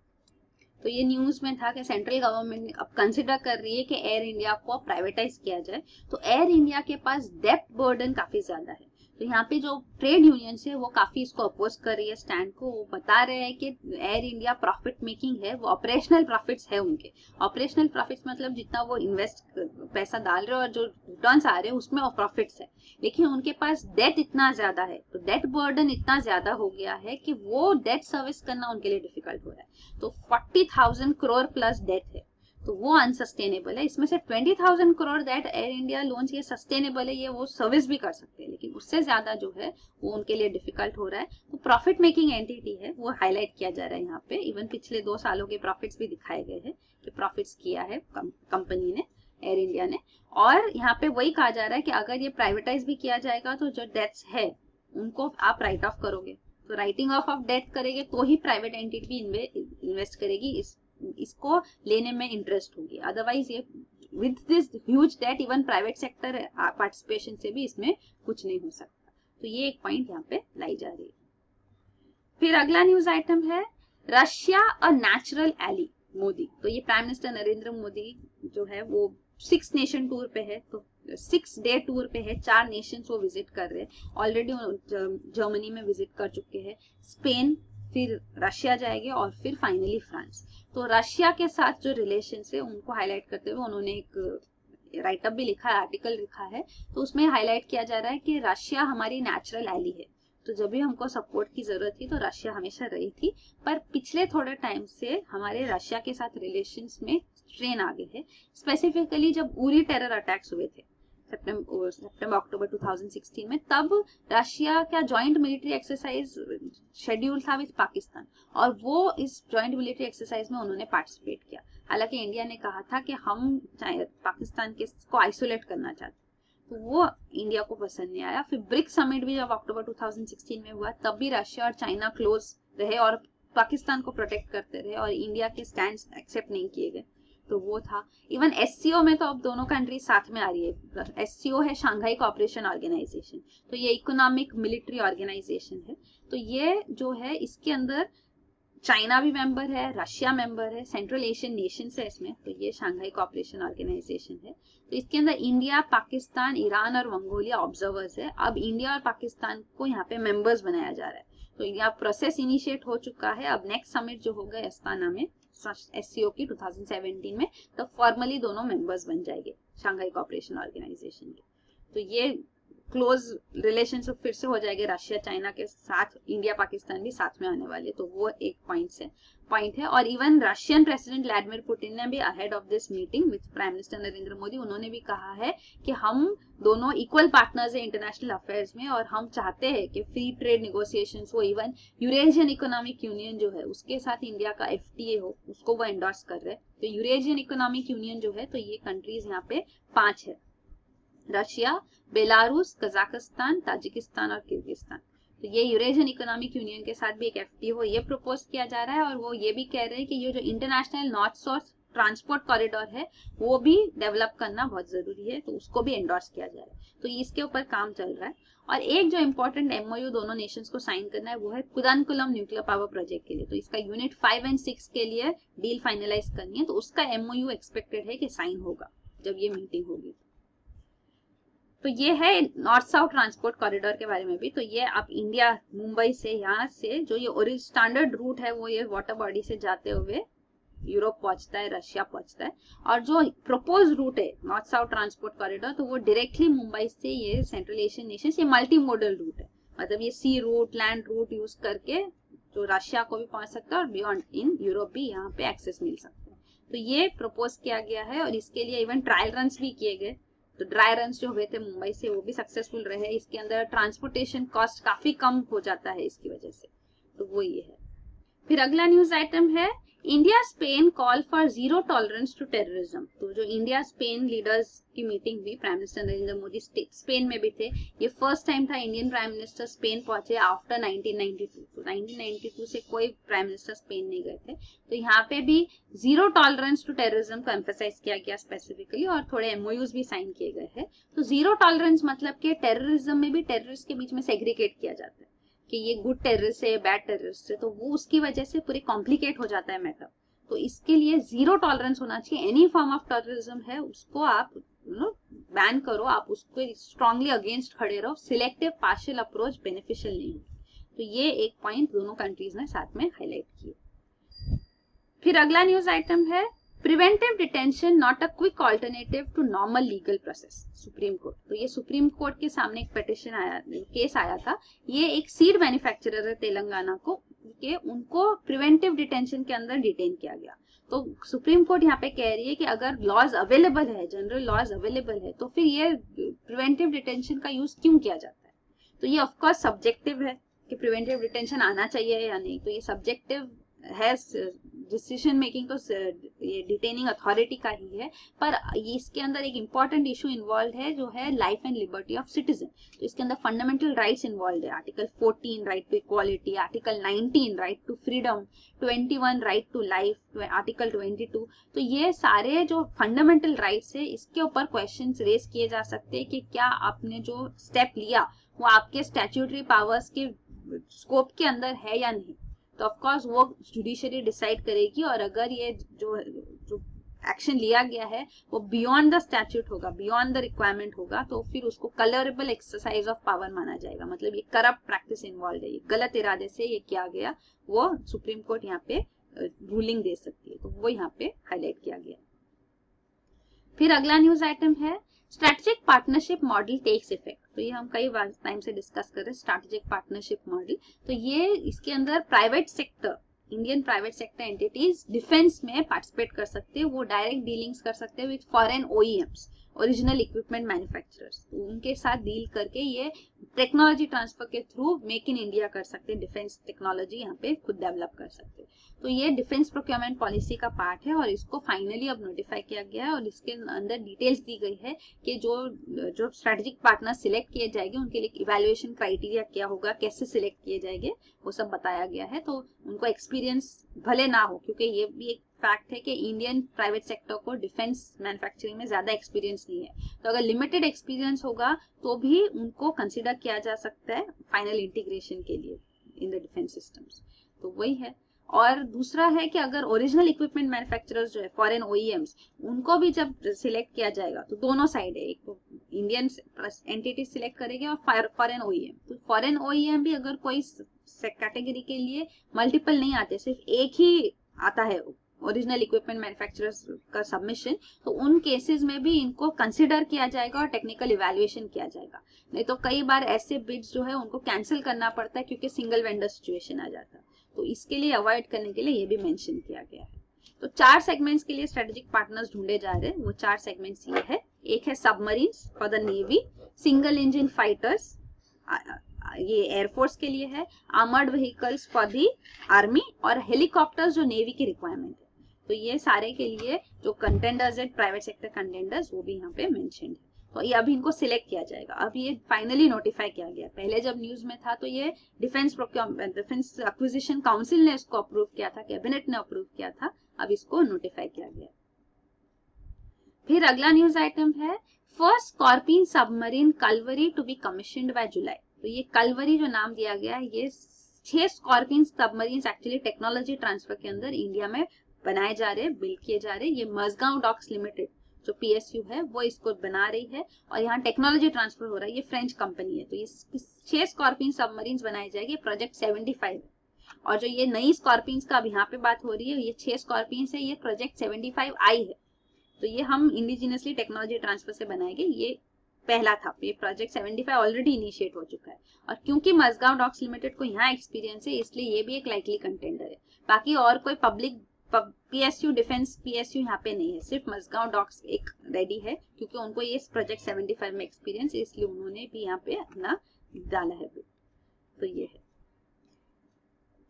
तो ये न्यूज में था कि सेंट्रल गवर्नमेंट अब कंसिडर कर रही है कि एयर इंडिया को प्राइवेटाइज किया जाए। तो एयर इंडिया के पास डेब्ट बर्डन काफी ज्यादा है, तो यहाँ पे जो ट्रेड यूनियंस है वो काफी इसको अपोज कर रही है स्टैंड को। वो बता रहे हैं कि एयर इंडिया प्रॉफिट मेकिंग है, वो ऑपरेशनल प्रॉफिट्स है उनके, ऑपरेशनल प्रॉफिट्स मतलब जितना वो इन्वेस्ट पैसा डाल रहे हैं और जो रिटर्न्स आ रहे हैं उसमें वो प्रॉफिट्स है, लेकिन उनके पास डेट इतना ज्यादा है, तो डेट बर्डन इतना ज्यादा हो गया है कि वो डेट सर्विस करना उनके लिए डिफिकल्ट हो रहा है। तो 40,000 करोड़ प्लस डेट है, तो वो अनसस्टेनेबल है। इसमें से 20,000 crore that air India loans ये सस्टेनेबल है, ये वो सर्विस भी कर सकते हैं, लेकिन उससे ज्यादा जो है वो उनके लिए डिफिकल्ट हो रहा है। तो प्रॉफिट मेकिंग एंटिटी है वो हाईलाइट किया जा रहा है यहाँ पे। इवन पिछले 2 सालों के प्रॉफिट्स भी दिखाए गए हैं कि प्रॉफिट्स किया है कंपनी ने, एयर इंडिया ने। और यहाँ पे वही कहा जा रहा है कि अगर ये प्राइवेटाइज भी किया जाएगा तो जो डेट्स है उनको आप राइट ऑफ करोगे, तो राइटिंग ऑफ डेट करेंगे तो ही प्राइवेट एंटिटी इन्वेस्ट करेगी, इसको लेने में इंटरेस्ट होगी। अदरवाइज ये with this huge debt even private sector participation से भी इसमें कुछ नहीं हो सकता। तो ये एक पॉइंट यहाँ पे लाई जा रही है। फिर अगला न्यूज आइटम है Russia a natural ally Modi. तो ये प्राइम मिनिस्टर नरेंद्र मोदी जो है वो 6 नेशन टूर पे है, तो 6 डे टूर पे है, 4 नेशंस वो विजिट कर रहे हैं। ऑलरेडी जर्मनी में विजिट कर चुके हैं, स्पेन, फिर रशिया जाएंगे और फिर फाइनली फ्रांस। तो रशिया के साथ जो रिलेशन है उनको हाईलाइट करते हुए उन्होंने एक राइटअप भी लिखा है, आर्टिकल लिखा है। तो उसमें हाईलाइट किया जा रहा है कि रशिया हमारी नेचुरल एली है, तो जब भी हमको सपोर्ट की जरूरत थी तो रशिया हमेशा रही थी। पर पिछले थोड़े टाइम से हमारे रशिया के साथ रिलेशंस में स्ट्रेन आ गए हैं, स्पेसिफिकली जब उरी टेरर अटैक्स हुए थे सितंबर अक्टूबर 2016 में, तब रशिया का जॉइंट मिलिट्री एक्सरसाइज शेड्यूल था विद पाकिस्तान, और वो इस जॉइंट मिलिट्री एक्सरसाइज में उन्होंने पार्टिसिपेट किया। हालांकि इंडिया ने कहा था कि हम पाकिस्तान को आइसोलेट करना चाहते, तो वो इंडिया को पसंद नहीं आया। फिर ब्रिक्स समिट भी जब अक्टूबर 2016 में हुआ, तब भी रशिया और चाइना क्लोज रहे और पाकिस्तान को प्रोटेक्ट करते रहे और इंडिया के स्टैंड एक्सेप्ट नहीं किए गए, तो वो था। इवन एससीओ में तो अब दोनों कंट्री साथ में आ रही है। एससीओ है शांघाई कोऑपरेशन ऑर्गेनाइजेशन, तो ये इकोनॉमिक मिलिट्री ऑर्गेनाइजेशन है। तो ये जो है इसके अंदर चाइना भी मेंबर है, रशिया मेंबर है, सेंट्रल एशियन नेशंस है इसमें, तो ये शांघाई कोऑपरेशन ऑर्गेनाइजेशन है। तो इसके अंदर इंडिया, पाकिस्तान, ईरान और मंगोलिया ऑब्जर्वर्स है। अब इंडिया और पाकिस्तान को यहाँ पे मेंबर्स बनाया जा रहा है, तो यहाँ प्रोसेस इनिशिएट हो चुका है। अब नेक्स्ट समिट जो होगा अस्ताना में एससीओ की 2017 में, तो फॉर्मली दोनों मेंबर्स बन जाएंगे शांघाई कोऑपरेशन ऑर्गेनाइजेशन के। तो ये क्लोज रिलेशनशिप फिर से हो जाएंगे रशिया चाइना के साथ, इंडिया पाकिस्तान भी साथ में आने वाले, तो वो एक पॉइंट है। और even Russian president Vladimir Putin ने भी ahead of this meeting with prime minister Narendra Modi, उन्होंने भी कहा है कि हम दोनों इक्वल पार्टनर्स है इंटरनेशनल अफेयर्स में, और हम चाहते हैं कि फ्री ट्रेड निगोशिएशंस हो, इवन यूरेशियन इकोनॉमिक यूनियन जो है उसके साथ इंडिया का एफटीए हो, उसको वो एंडोर्स कर रहे हैं। तो यूरेशियन इकोनॉमिक यूनियन जो है, तो ये कंट्रीज यहाँ पे 5 है, रशिया, बेलारूस, कजाकिस्तान, ताजिकिस्तान और किर्गिस्तान। तो ये यूरेशियन इकोनॉमिक यूनियन के साथ भी एक एफटीए हो, ये प्रपोज किया जा रहा है। और वो ये भी कह रहे हैं कि ये जो international north south transport corridor है वो भी डेवलप करना बहुत जरूरी है, तो उसको भी एंडोर्स किया जा रहा है। तो इसके ऊपर काम चल रहा है। और एक जो इम्पोर्टेंट एमओयू दोनों नेशंस को साइन करना है वो है कुदानकुलम न्यूक्लियर पावर प्रोजेक्ट के लिए। तो इसका यूनिट 5 और 6 के लिए डील फाइनलाइज करनी है, तो उसका एमओयू एक्सपेक्टेड है कि साइन होगा जब ये मीटिंग होगी। तो ये है नॉर्थ साउथ ट्रांसपोर्ट कॉरिडोर के बारे में भी। तो ये आप इंडिया मुंबई से, यहाँ से जो ये स्टैंडर्ड रूट है वो ये वाटर बॉडी से जाते हुए यूरोप पहुंचता है, रशिया पहुंचता है। और जो प्रपोज रूट है नॉर्थ साउथ ट्रांसपोर्ट कॉरिडोर, तो वो डायरेक्टली मुंबई से ये सेंट्रल एशियन नेशन, ये मल्टी मोडल रूट है, मतलब ये सी रूट, लैंड रूट यूज करके जो रशिया को भी पहुंच सकता है और बियॉन्ड इन यूरोप भी यहाँ पे एक्सेस मिल सकता है। तो ये प्रपोज किया गया है और इसके लिए इवन ट्रायल रन भी किए गए। तो ड्राई रन जो हुए थे मुंबई से वो भी सक्सेसफुल रहे। इसके अंदर ट्रांसपोर्टेशन कॉस्ट काफी कम हो जाता है इसकी वजह से, तो वो ये है। फिर अगला न्यूज आइटम है India Spain call for zero tolerance to terrorism. तो जो इंडिया स्पेन लीडर्स की मीटिंग हुई, prime minister Narendra Modi Spain में भी थे। ये फर्स्ट टाइम था इंडियन प्राइम मिनिस्टर स्पेन पहुंचे आफ्टर 1992। तो 1992 से कोई प्राइम मिनिस्टर स्पेन नहीं गए थे। तो यहाँ पे भी जीरो टॉलरेंस टू टेररिज्म को एम्फेसाइज किया गया स्पेसिफिकली, और थोड़े एमओयूज भी साइन किए गए हैं। तो जीरो टॉलरेंस मतलब कि टेररिज्म में भी टेररिस्ट के बीच में सेग्रीगेट किया जाता है कि ये गुड टेररिस्ट है, बैड टेररिस्ट है, तो वो उसकी वजह से पूरे कॉम्प्लिकेट हो जाता है मैटर। तो इसके लिए जीरो टॉलरेंस होना चाहिए। एनी फॉर्म ऑफ टेररिज्म है उसको आप बैन करो, आप उसको स्ट्रांगली अगेंस्ट खड़े रहो। सिलेक्टिव पार्शियल अप्रोच बेनिफिशियल नहीं होगी। तो ये एक पॉइंट दोनों कंट्रीज ने साथ में हाईलाइट किए। फिर अगला न्यूज आइटम है preventive detention not a quick alternative to normal legal process, supreme court. तो ये सुप्रीम कोर्ट के सामने एक पिटिशन आया, केस आया था। ये एक सीड मैन्युफैक्चरर है तेलंगाना को, कि उनको प्रिवेंटिव डिटेंशन के अंदर डिटेन किया गया। तो सुप्रीम कोर्ट यहाँ पे कह रही है कि अगर लॉज अवेलेबल है, जनरल लॉज अवेलेबल है, तो फिर ये प्रिवेंटिव डिटेंशन का यूज क्यों किया जाता है। तो ये ऑफकोर्स सब्जेक्टिव है कि प्रिवेंटिव डिटेंशन आना चाहिए या नहीं, तो ये सब्जेक्टिव है। डिसीजन मेकिंग तो ये डिटेनिंग अथॉरिटी का ही है, पर इसके अंदर एक इम्पॉर्टेंट इशू इन्वॉल्व है जो है life and liberty of citizen. तो इसके अंदर फंडामेंटल राइट्स इन्वॉल्व है। Article 14 right to equality, article 19 right to freedom, 21 right to life, article 22। तो ये सारे जो फंडामेंटल राइट्स है इसके ऊपर क्वेश्चंस रेज किए जा सकते हैं कि क्या आपने जो स्टेप लिया वो आपके स्टैट्यूटरी पावर्स के स्कोप के अंदर है या नहीं। तो ऑफ कोर्स वो जुडिशरी डिसाइड करेगी, और अगर ये जो एक्शन लिया गया है वो बियॉन्ड द स्टैट्यूट होगा, बियॉन्ड द रिक्वायरमेंट होगा, तो फिर उसको कलरेबल एक्सरसाइज ऑफ पावर माना जाएगा। मतलब ये करप्ट प्रैक्टिस इन्वॉल्व है, ये गलत इरादे से ये किया गया, वो सुप्रीम कोर्ट यहाँ पे रूलिंग दे सकती है, तो वो यहाँ पे हाईलाइट किया गया। फिर अगला न्यूज आइटम है strategic partnership model takes effect. तो ये हम कई टाइम से डिस्कस कर रहे हैं स्ट्रेटेजिक पार्टनरशिप मॉडल। तो ये इसके अंदर private sector, Indian private sector entities defence में पार्टिसिपेट कर सकते हैं, वो डायरेक्ट डीलिंग्स कर सकते हैं with foreign OEMs, original equipment manufacturers, उनके साथ डील करके ये टेक्नोलॉजी ट्रांसफर के थ्रू मेक इन इंडिया कर सकते हैं, डिफेंस टेक्नोलॉजी यहाँ पे खुद डेवलप कर सकते हैं। तो ये डिफेंस प्रोक्योरमेंट पॉलिसी का पार्ट है और इसको फाइनली अब नोटिफाई किया गया है और इसके अंदर डिटेल्स दी गई है कि जो स्ट्रेटेजिक पार्टनर सिलेक्ट किए जाएंगे उनके लिए इवैल्यूएशन क्राइटेरिया क्या होगा, कैसे सिलेक्ट किए जाएंगे, वो सब बताया गया है। तो उनको एक्सपीरियंस भले ना हो, क्योंकि ये भी एक फैक्ट है कि इंडियन प्राइवेट सेक्टर को डिफेंस मैन्युफैक्चरिंग में ज्यादा एक्सपीरियंस नहीं है, तो अगर लिमिटेड एक्सपीरियंस होगा तो भी उनको कंसिडर किया जा सकता है फाइनल इंटीग्रेशन के लिए इन द डिफेंस सिस्टम्स। तो वही है। और दूसरा है कि अगर ओरिजिनल इक्विपमेंट मैन्युफैक्चरर्स जो है फॉरेन ओईएम्स, उनको भी जब सिलेक्ट किया जाएगा तो दोनों साइड है, एक तो इंडियन एंटिटी सिलेक्ट करेंगे और फॉरेन ओईएम। तो फॉरेन ओईएम भी अगर कोई कैटेगरी के लिए मल्टीपल नहीं आते, सिर्फ एक ही आता है ओरिजिनल इक्विपमेंट मैन्युफैक्चरर्स का सबमिशन, तो उन केसेस में भी इनको कंसिडर किया जाएगा और टेक्निकल इवैल्यूएशन किया जाएगा। नहीं तो कई बार ऐसे बिड्स जो है उनको कैंसिल करना पड़ता है क्योंकि सिंगल वेंडर सिचुएशन आ जाता है, तो इसके लिए अवॉइड करने के लिए ये भी मेंशन किया गया है। तो 4 सेगमेंट्स के लिए स्ट्रेटेजिक पार्टनर्स ढूंढे जा रहे हैं, वो 4 सेगमेंट्स ये है। एक है submarines for the navy, single engine fighters ये एयरफोर्स के लिए है, armoured vehicles for the army और हेलीकॉप्टर्स जो नेवी की रिक्वायरमेंट है। तो ये सारे के लिए जो कंटेंडर्स है प्राइवेट सेक्टर कंटेंडर्स वो भी यहाँ पे मेंशन्ड है। तो ये अभी इनको सिलेक्ट किया जाएगा, अभी ये फाइनली नोटिफाई किया गया। पहले जब न्यूज में था तो ये डिफेंस एक्विजिशन काउंसिल ने इसको अप्रूव किया था, कैबिनेट ने अप्रूव किया था, अब इसको नोटिफाई किया गया। फिर अगला न्यूज आइटम है first scorpion submarine Kalvari to be commissioned by July. तो ये कलवरी जो नाम दिया गया है, ये 6 scorpion submarine actually technology transfer के अंदर इंडिया में बनाए जा रहे हैं, बिल्ड किए जा रहे हैं। ये मजगांव डॉक्स लिमिटेड जो पीएसयू है वो इसको बना रही है और यहाँ टेक्नोलॉजी ट्रांसफर हो रहा है, ये फ्रेंच कंपनी है। तो ये 6 स्कॉर्पियन सबमरीन्स बनाए जाएंगे, प्रोजेक्ट 75 है। और जो ये नई स्कॉर्पियंस का अब यहाँ पे बात हो रही है, ये 6 स्कॉर्पियंस है, ये प्रोजेक्ट 75 आई है। तो ये हम इंडिजिनियसली टेक्नोलॉजी ट्रांसफर से बनाएंगे, ये पहला था। ये प्रोजेक्ट 75 ऑलरेडी इनिशिएट हो चुका है और क्योंकि मजगांव डॉक्स लिमिटेड को यहाँ एक्सपीरियंस है इसलिए ये भी एक लाइकली कंटेंडर है। बाकी और कोई पब्लिक पीएसयू डिफेंस पीएसयू यहाँ पे नहीं है, सिर्फ मजगांव डॉक्स एक रेडी है क्योंकि उनको ये प्रोजेक्ट 75 में एक्सपीरियंस है, इसलिए उन्होंने भी यहाँ पे अपना डाला है। तो ये है।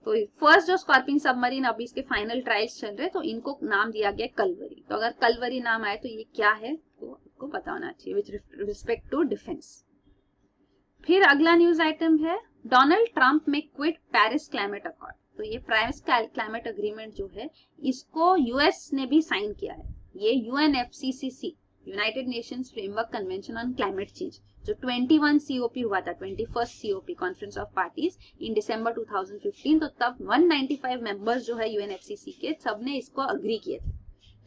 तो फर्स्ट जो स्कॉर्पियन सबमरीन अभी इसके फाइनल ट्रायल्स चल रहे हैं, तो इनको नाम दिया गया कलवरी। तो अगर कलवरी नाम आए तो ये क्या है तो आपको पता होना चाहिए विद रिस्पेक्ट टू डिफेंस। फिर अगला न्यूज आइटम है डोनाल्ड ट्रंप में क्विट पेरिस क्लाइमेट अकॉर्ड। तो ये पेरिस क्लाइमेट अग्रीमेंट जो है इसको यूएस ने भी साइन किया है। ये UNFCCC United Nations framework convention on climate change जो 21 COP हुआ था, 21st COP conference of parties in December 2015। तो तब 195 मेंबर्स जो है यूएनएफसीसी के सबने इसको अग्री किए थे।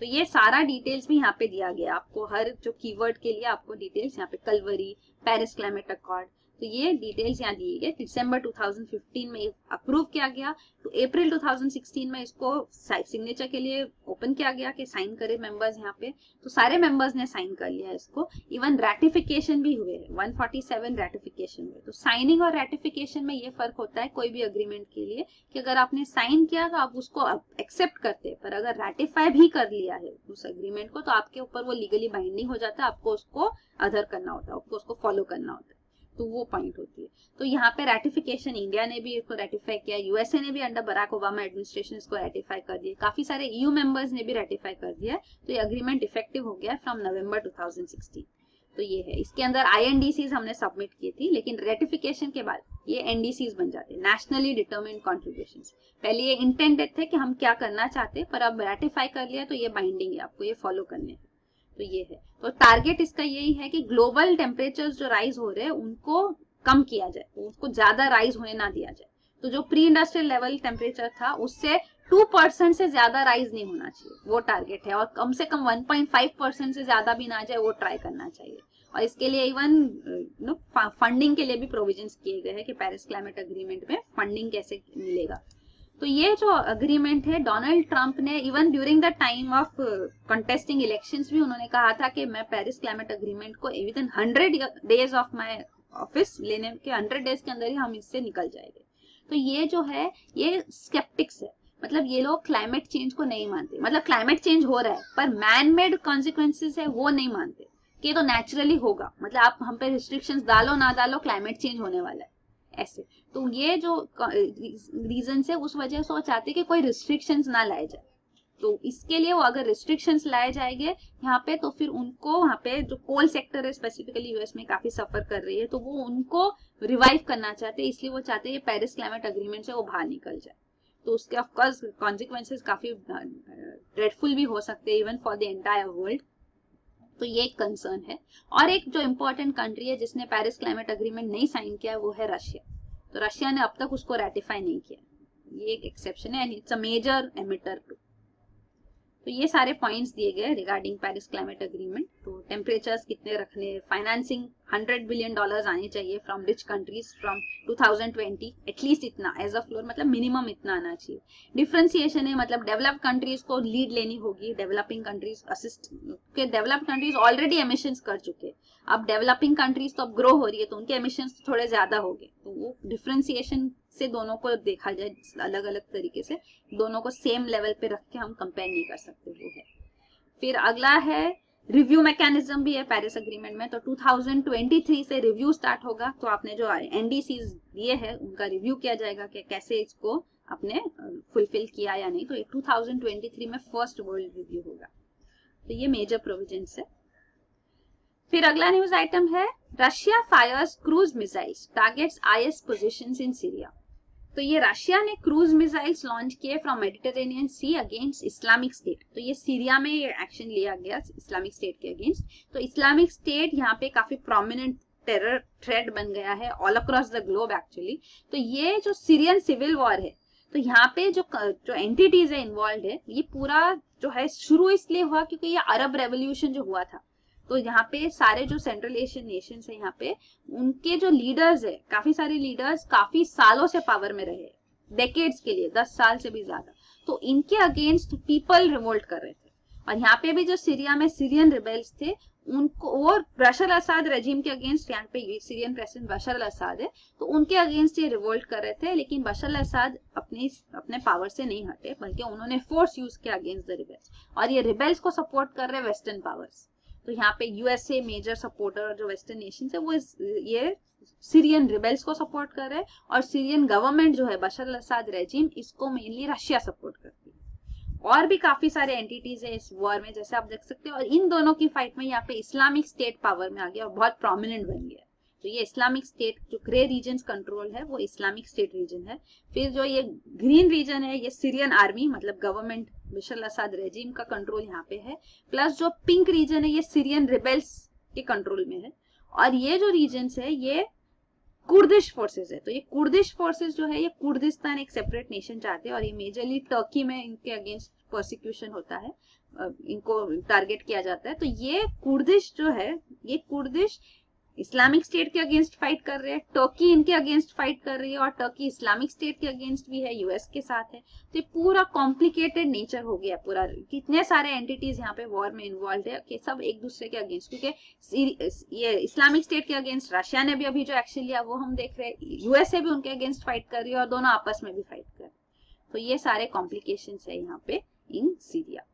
तो ये सारा डिटेल्स भी यहाँ पे दिया गया आपको, हर जो कीवर्ड के लिए आपको डिटेल्स यहाँ पे कलवरी, पेरिस क्लाइमेट अकॉर्ड, तो ये डिटेल्स यहाँ दिए गए। दिसंबर 2015 में अप्रूव किया गया, तो अप्रैल 2016 में इसको सिग्नेचर के लिए ओपन किया गया कि साइन करे मेंबर्स यहाँ पे। तो सारे मेंबर्स ने साइन कर लिया इसको, इवन रैटिफिकेशन भी हुए, 147 रैटिफिकेशन हुए। तो साइनिंग और रैटिफिकेशन में ये फर्क होता है कोई भी अग्रीमेंट के लिए कि अगर आपने साइन किया तो आप उसको एक्सेप्ट करते हैं, पर अगर रैटिफाई भी कर लिया है उस अग्रीमेंट को तो आपके ऊपर वो लीगली बाइंडिंग हो जाता है, आपको उसको अदर करना होता है, आपको उसको फॉलो करना होता है। तो वो पॉइंट होती है। तो यहाँ पे रैटिफिकेशन इंडिया ने भी इसको रैटिफाई किया, यूएसए ने भी अंडर बराक ओबामा एडमिनिस्ट्रेशन इसको रैटिफाई कर दिया, काफी सारे ईयू मेंबर्स ने भी रैटिफाई कर दिया। तो ये अग्रीमेंट इफेक्टिव हो गया फ्रॉम नवंबर 2016। तो ये है, इसके अंदर INDCs हमने सबमिट की थी, लेकिन रेटिफिकेशन के बाद ये NDCs बन जाते हैं, नेशनली डिटरमिन्ड कॉन्ट्रीब्यूशंस। पहले ये इंटेंडेड थे कि हम क्या करना चाहते हैं, पर अब रेटिफाई कर लिया तो ये बाइंडिंग है, आपको ये फॉलो करने हैं। तो ये है, तो टारगेट इसका यही है कि ग्लोबल टेम्परेचर्स जो राइज हो रहे हैं उनको कम किया जाए, उसको ज्यादा राइज होने ना दिया जाए। तो जो प्री इंडस्ट्रियल लेवल टेम्परेचर था उससे 2% से ज्यादा राइज नहीं होना चाहिए, वो टारगेट है, और कम से कम 1.5% से ज्यादा भी ना जाए, वो ट्राई करना चाहिए। और इसके लिए इवन फंडिंग के लिए भी प्रोविजंस किए गए हैं कि पेरिस क्लाइमेट एग्रीमेंट में फंडिंग कैसे मिलेगा। तो ये जो अग्रीमेंट है, डोनाल्ड ट्रंप ने even during the time of contesting elections भी उन्होंने कहा था कि मैं पेरिस क्लाइमेट एग्रीमेंट को with in 100 days of my office लेने के 100 डेज के अंदर ही हम इससे निकल जाएंगे। तो ये जो है ये स्केप्टिक्स है, मतलब ये लोग क्लाइमेट चेंज को नहीं मानते, मतलब क्लाइमेट चेंज हो रहा है पर मैन मेड कॉन्सिक्वेंसेस है वो नहीं मानते कि तो नेचुरली होगा, मतलब आप हम पे रिस्ट्रिक्शंस डालो ना डालो क्लाइमेट चेंज होने वाला है ऐसे। तो ये जो रीजन है उस वजह से वो चाहते कि कोई रिस्ट्रिक्शंस ना लाए जाए। तो इसके लिए वो अगर रिस्ट्रिक्शंस लाए जाएंगे यहाँ पे, तो फिर उनको वहाँ पे जो कोल सेक्टर है स्पेसिफिकली यूएस में काफी सफर कर रही है, तो वो उनको रिवाइव करना चाहते हैं, इसलिए वो चाहते हैं पेरिस क्लाइमेट एग्रीमेंट से वो बाहर निकल जाए। तो उसके ऑफकोर्स कॉन्सिक्वेंसेस काफी ड्रेडफुल भी हो सकते हैं even for the entire world. तो ये एक कंसर्न है। और एक जो इम्पोर्टेंट कंट्री है जिसने पेरिस क्लाइमेट एग्रीमेंट नहीं साइन किया वो है रशिया। तो रशिया ने अब तक उसको रेटिफाई नहीं किया, ये एक एक्सेप्शन है and it's a major emitter too. तो ये सारे पॉइंट्स दिए गए रिगार्डिंग पेरिस क्लाइमेट एग्रीमेंट। तो टेम्परेचर्स कितने रखने, फाइनेंसिंग $100 बिलियन आने चाहिए from rich countries from 2020, at least इतना एज अ फ्लोर, मतलब मिनिमम इतना आना चाहिए। डिफरेंशिएशन है, मतलब डेवलप्ड कंट्रीज को लीड लेनी होगी, डेवलपिंग कंट्रीज असिस्ट के, डेवलप्ड कंट्रीज ऑलरेडी एमिशंस कर चुके हैं, अब डेवलपिंग कंट्रीज तो अब ग्रो हो रही है तो उनके एमिशंस थोड़े ज्यादा हो गए, तो वो डिफरेंशिएशन से दोनों को देखा जाए अलग अलग तरीके से, दोनों को सेम लेवल पे रख के हम कंपेयर नहीं कर सकते, वो है। फिर अगला है रिव्यू मैकेनिज्म भी है पेरिस एग्रीमेंट में। तो 2023 से रिव्यू स्टार्ट होगा, तो आपने जो एनडीसीज दिए हैं उनका रिव्यू किया जाएगा कि कैसे इसको आपने फुलफिल किया या नहीं। तो ये 2023 में फर्स्ट वर्ल्ड रिव्यू होगा। तो ये मेजर प्रोविजंस है। फिर अगला न्यूज आइटम है Russia fires cruise missiles targets IS positions in Syria. तो ये रशिया ने क्रूज मिसाइल्स लॉन्च किए from Mediterranean sea against Islamic State. तो ये सीरिया में ये एक्शन लिया गया इस्लामिक स्टेट के अगेंस्ट। तो इस्लामिक स्टेट यहाँ पे काफी प्रोमिनेंट टेरर थ्रेट बन गया है all across the globe actually. तो ये जो सीरियन सिविल वॉर है, तो यहाँ पे जो एंटिटीज है इन्वॉल्व है, ये पूरा जो है शुरू इसलिए हुआ क्योंकि ये अरब रेवोल्यूशन जो हुआ था, तो यहाँ पे सारे जो सेंट्रल एशियन नेशंस है यहाँ पे उनके जो लीडर्स है, काफी सारे लीडर्स काफी सालों से पावर में रहे, डेकेड्स के लिए, 10 साल से भी ज्यादा। तो इनके अगेंस्ट पीपल रिवोल्ट कर रहे थे। और यहाँ पे भी जो सीरिया में सीरियन रिबेल्स थे उनको, और बशर अल असद रेजिम के अगेंस्ट, यहाँ पे सीरियन प्रेसिडेंट बशर अल असद है, तो उनके अगेंस्ट ये रिवोल्ट कर रहे थे। लेकिन बशर अल असद अपने पावर से नहीं हटे, बल्कि उन्होंने फोर्स यूज किया अगेंस्ट द रिबेल्स। और ये रिबेल्स को सपोर्ट कर रहे वेस्टर्न पावर्स। तो यहाँ पे यूएसए मेजर सपोर्टर जो वेस्टर्न नेशन है वो ये सीरियन रिबेल्स को सपोर्ट कर रहे हैं, और सीरियन गवर्नमेंट जो है बशर अल असद रेजिम, इसको मेनली रशिया सपोर्ट करती है। और भी काफी सारे एंटिटीज है इस वॉर में, जैसे आप देख सकते हो। और इन दोनों की फाइट में यहाँ पे इस्लामिक स्टेट पावर में आ गया और बहुत प्रोमिनेंट बन गया। तो ये इस्लामिक स्टेट जो ग्रे रीजन कंट्रोल है वो इस्लामिक स्टेट रीजन है। फिर जो ये ग्रीन रीजन है ये सीरियन आर्मी, मतलब गवर्नमेंट बशर अल असद रेजिम का कंट्रोल यहाँ पे है। प्लस जो पिंक रीजन है ये सीरियन रिबेल्स के कंट्रोल में है। और ये जो रीजन है ये कुर्दिश फोर्सेस है। तो ये कुर्दिश फोर्सेस जो है ये कुर्दिस्तान एक सेपरेट नेशन चाहते हैं, और ये मेजरली टर्की में इनके अगेंस्ट प्रोसिक्यूशन होता है, इनको टारगेट किया जाता है। तो ये कुर्दिश जो है, ये कुर्दिश इस्लामिक स्टेट के अगेंस्ट फाइट कर रहे हैं, टर्की इनके अगेंस्ट फाइट कर रही है, और टर्की इस्लामिक स्टेट के अगेंस्ट भी है, यूएस के साथ है। तो ये पूरा कॉम्प्लिकेटेड नेचर हो गया पूरा, कितने सारे एंटिटीज यहाँ पे वॉर में इन्वॉल्व है कि सब एक दूसरे के अगेंस्ट। क्योंकि ये इस्लामिक स्टेट के अगेंस्ट रशिया ने भी अभी जो एक्शन लिया वो हम देख रहे हैं, यूएसए भी उनके अगेंस्ट फाइट कर रही है, और दोनों आपस में भी फाइट कर रहे हैं। तो ये सारे कॉम्प्लिकेशन है यहाँ पे इन सीरिया।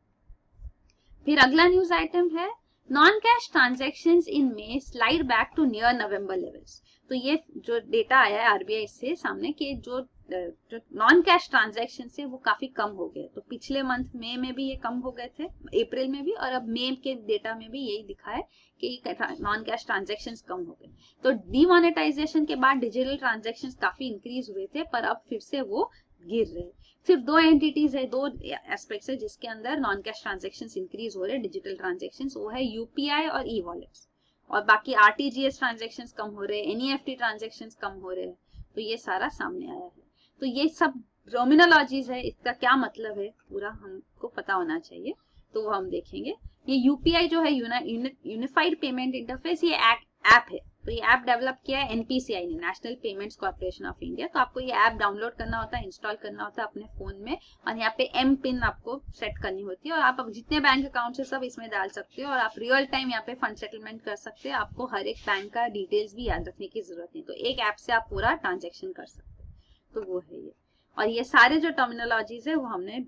फिर अगला न्यूज आइटम है non-cash transactions in May slide back to near November levels। तो ये जो डेटा आया है आरबीआई से सामने कि जो नॉन कैश ट्रांजैक्शन है वो काफी कम हो गए। तो पिछले मंथ मई में भी ये कम हो गए थे, अप्रैल में भी, और अब मई के डेटा में भी यही दिखा है कि नॉन कैश ट्रांजैक्शन कम हो गए। तो डीमोनेटाइजेशन के बाद डिजिटल ट्रांजैक्शन काफी इंक्रीज हुए थे, पर अब फिर से वो गिर रहे। सिर्फ दो एंटिटीज है, दो एस्पेक्ट्स है जिसके अंदर नॉन कैश ट्रांजैक्शंस इंक्रीज हो रहे हैं, डिजिटल ट्रांजैक्शंस, वो है यूपीआई और ई वॉलेट्स। और बाकी आरटीजीएस ट्रांजैक्शंस कम हो रहे हैं, एनईएफटी ट्रांजैक्शंस कम हो रहे हैं। तो ये सारा सामने आया है। तो ये सब टर्मिनोलॉजीज है, इसका क्या मतलब है पूरा हमको पता होना चाहिए, तो वो हम देखेंगे। ये यूपीआई जो है यूनिफाइड पेमेंट इंटरफेस, ये ऐप है। तो ये ऐप डेवलप किया है एनपीसीआई ने, national payments corporation of India. तो आपको ये ऐप डाउनलोड करना होता है, इंस्टॉल करना होता है अपने फोन में, और यहाँ पे एम पिन आपको सेट करनी होती है, और आप जितने बैंक अकाउंट है सब इसमें डाल सकते हो, और आप रियल टाइम यहाँ पे फंड सेटलमेंट कर सकते हैं। आपको हर एक बैंक का डिटेल्स भी याद रखने की जरूरत नहीं, तो एक ऐप से आप पूरा ट्रांजेक्शन कर सकते हैं। तो वो है ये, और ये सारे जो टर्मिनोलॉजीज है वो हमने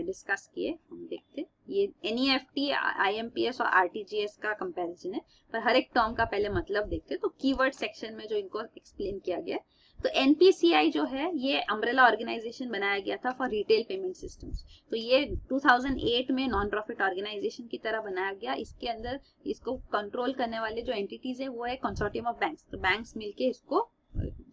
डिस्कस किए। हम देखते हैं ये एनईएफटी, आईएमपीएस और आरटीजीएस का कंपैरिजन है, पर हर एक टर्म का पहले मतलब देखते हैं। तो कीवर्ड सेक्शन में जो इनको एक्सप्लेन किया गया, तो एनपीसीआई जो है ये अम्ब्रेला ऑर्गेनाइजेशन बनाया गया था फॉर रिटेल पेमेंट सिस्टम्स। तो ये 2008 में नॉन प्रॉफिट ऑर्गेनाइजेशन की तरह बनाया गया। इसके अंदर इसको कंट्रोल करने वाले जो एंटिटीज है वो है कंसोर्टियम ऑफ बैंक्स। तो बैंक्स मिलके इसको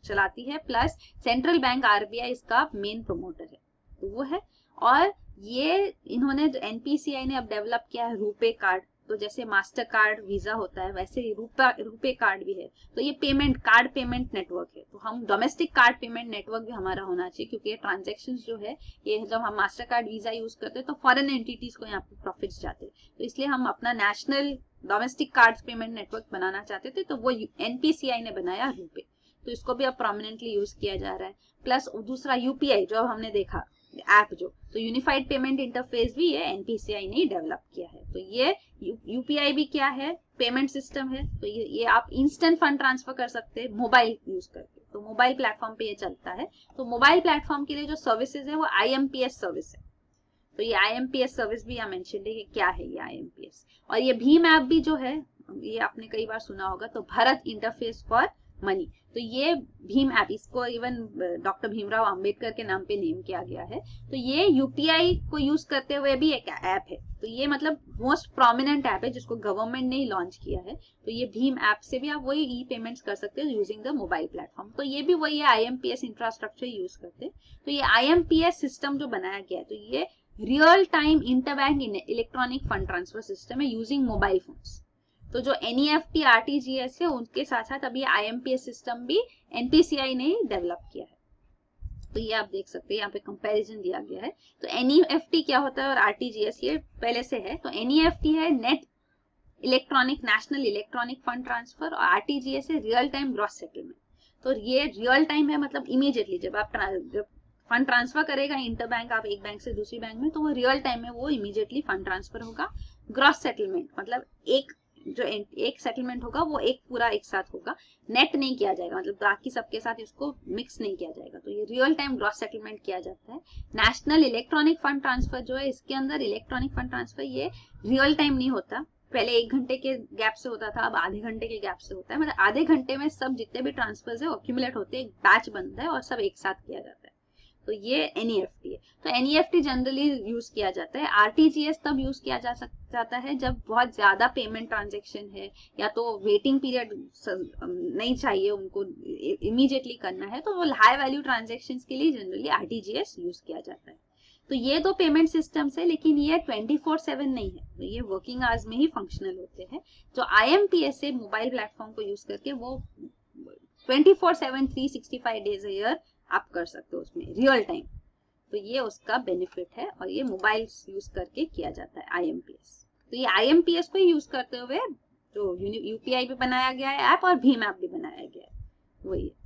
चलाती है, प्लस सेंट्रल बैंक आरबीआई इसका मेन प्रमोटर है। तो वो है, और ये इन्होंने एनपीसीआई ने अब डेवलप किया है रुपे कार्ड। तो जैसे मास्टर कार्ड वीजा होता है वैसे ही रुपे कार्ड भी है। तो ये कार्ड पेमेंट नेटवर्क है। तो हम डोमेस्टिक कार्ड पेमेंट नेटवर्क भी हमारा होना चाहिए, क्योंकि ये ट्रांजेक्शन जो है ये जब हम मास्टर कार्ड वीजा यूज करते हैं तो फॉरेन एंटिटीज को यहाँ पे प्रॉफिट्स जाते हैं। तो इसलिए हम अपना national domestic card payment network बनाना चाहते थे, तो वो एनपीसीआई ने बनाया रुपे। तो इसको भी अब प्रोमिनेंटली यूज किया जा रहा है। प्लस दूसरा यूपीआई जो हमने देखा ऐप, जो तो यूनिफाइड पेमेंट इंटरफेस भी ये एनपीसीआई ने डेवलप किया है। तो ये यूपीआई भी क्या है, पेमेंट सिस्टम है। तो ये आप इंस्टेंट फंड ट्रांसफर कर सकते हैं मोबाइल यूज करके। तो मोबाइल प्लेटफॉर्म पे ये चलता है। तो मोबाइल प्लेटफॉर्म के लिए जो सर्विसेज है वो आईएमपीएस सर्विस है। तो ये आईएमपीएस सर्विस भी यहाँ मेंशन है कि क्या है ये आईएमपीएस। और ये भीम ऐप भी जो है, ये आपने कई बार सुना होगा, तो भारत इंटरफेस फॉर मनी। तो ये भीम ऐप, इसको इवन डॉक्टर भीमराव अंबेडकर के नाम पे नेम किया गया है। तो ये यूपीआई को यूज करते हुए भी एक ऐप है। तो ये मतलब मोस्ट प्रोमिनेंट ऐप है जिसको गवर्नमेंट ने ही लॉन्च किया है। तो ये भीम ऐप से भी आप वही ई पेमेंट्स कर सकते हो यूजिंग द मोबाइल प्लेटफॉर्म। तो ये भी वही आईएमपीएस इंफ्रास्ट्रक्चर यूज करते हैं। तो ये आईएमपीएस सिस्टम जो बनाया गया है, तो ये real time interbank electronic fund transfer system है यूजिंग मोबाइल फोन्स। तो जो एनईएफटी आरटीजीएस है उनके साथ साथ अभी आईएमपीएस सिस्टम भी एनपीसीआई ने डेवलप किया है। तो ये आप देख सकते हैं, यहाँ पे कंपैरिजन दिया गया है। तो एनईएफटी क्या होता है और आरटीजीएस ये पहले से है। तो एनईएफटी है net electronic, national electronic fund transfer, और आरटीजीएस है रियल टाइम ग्रॉस सेटलमेंट। तो ये रियल टाइम है, मतलब इमीडिएटली जब आप फंड ट्रांसफर करेगा इंटरबैंक, आप एक बैंक से दूसरी बैंक में, तो वो रियल टाइम में वो इमीडिएटली फंड ट्रांसफर होगा। ग्रॉस सेटलमेंट मतलब एक सेटलमेंट होगा वो पूरा एक साथ होगा, नेट नहीं किया जाएगा, मतलब बाकी सबके साथ इसको मिक्स नहीं किया जाएगा। तो ये रियल टाइम ग्रॉस सेटलमेंट किया जाता है। नेशनल इलेक्ट्रॉनिक फंड ट्रांसफर जो है, इसके अंदर इलेक्ट्रॉनिक फंड ट्रांसफर ये रियल टाइम नहीं होता। पहले 1 घंटे के गैप से होता था, अब आधे घंटे के गैप से होता है। मतलब आधे घंटे में सब जितने भी ट्रांसफर है एक्यूमुलेट होते हैं, एक बैच बनता है और सब एक साथ किया जाता है। तो ये एनईएफटी है। तो एनईएफटी जनरली यूज किया जाता है। आरटीजीएस तब यूज किया जाता है जब बहुत ज्यादा पेमेंट ट्रांजैक्शन है, या तो वेटिंग पीरियड नहीं चाहिए उनको, इमीडिएटली करना है, तो वो हाई वैल्यू ट्रांजैक्शन के लिए जनरली आरटीजीएस यूज किया जाता है। तो ये दो पेमेंट सिस्टम्स है, लेकिन ये 24/7 नहीं है। तो ये वर्किंग आवर्स में ही फंक्शनल होते हैं। जो आईएमपीएस है मोबाइल प्लेटफॉर्म को यूज करके, वो 24/7 365 डेज अ ईयर आप कर सकते हो उसमें रियल टाइम। तो ये उसका बेनिफिट है, और ये मोबाइल यूज करके किया जाता है आईएमपीएस। तो ये आईएमपीएस को यूज करते हुए जो यूपीआई भी बनाया गया है ऐप, और भीम ऐप भी बनाया गया है, वही है।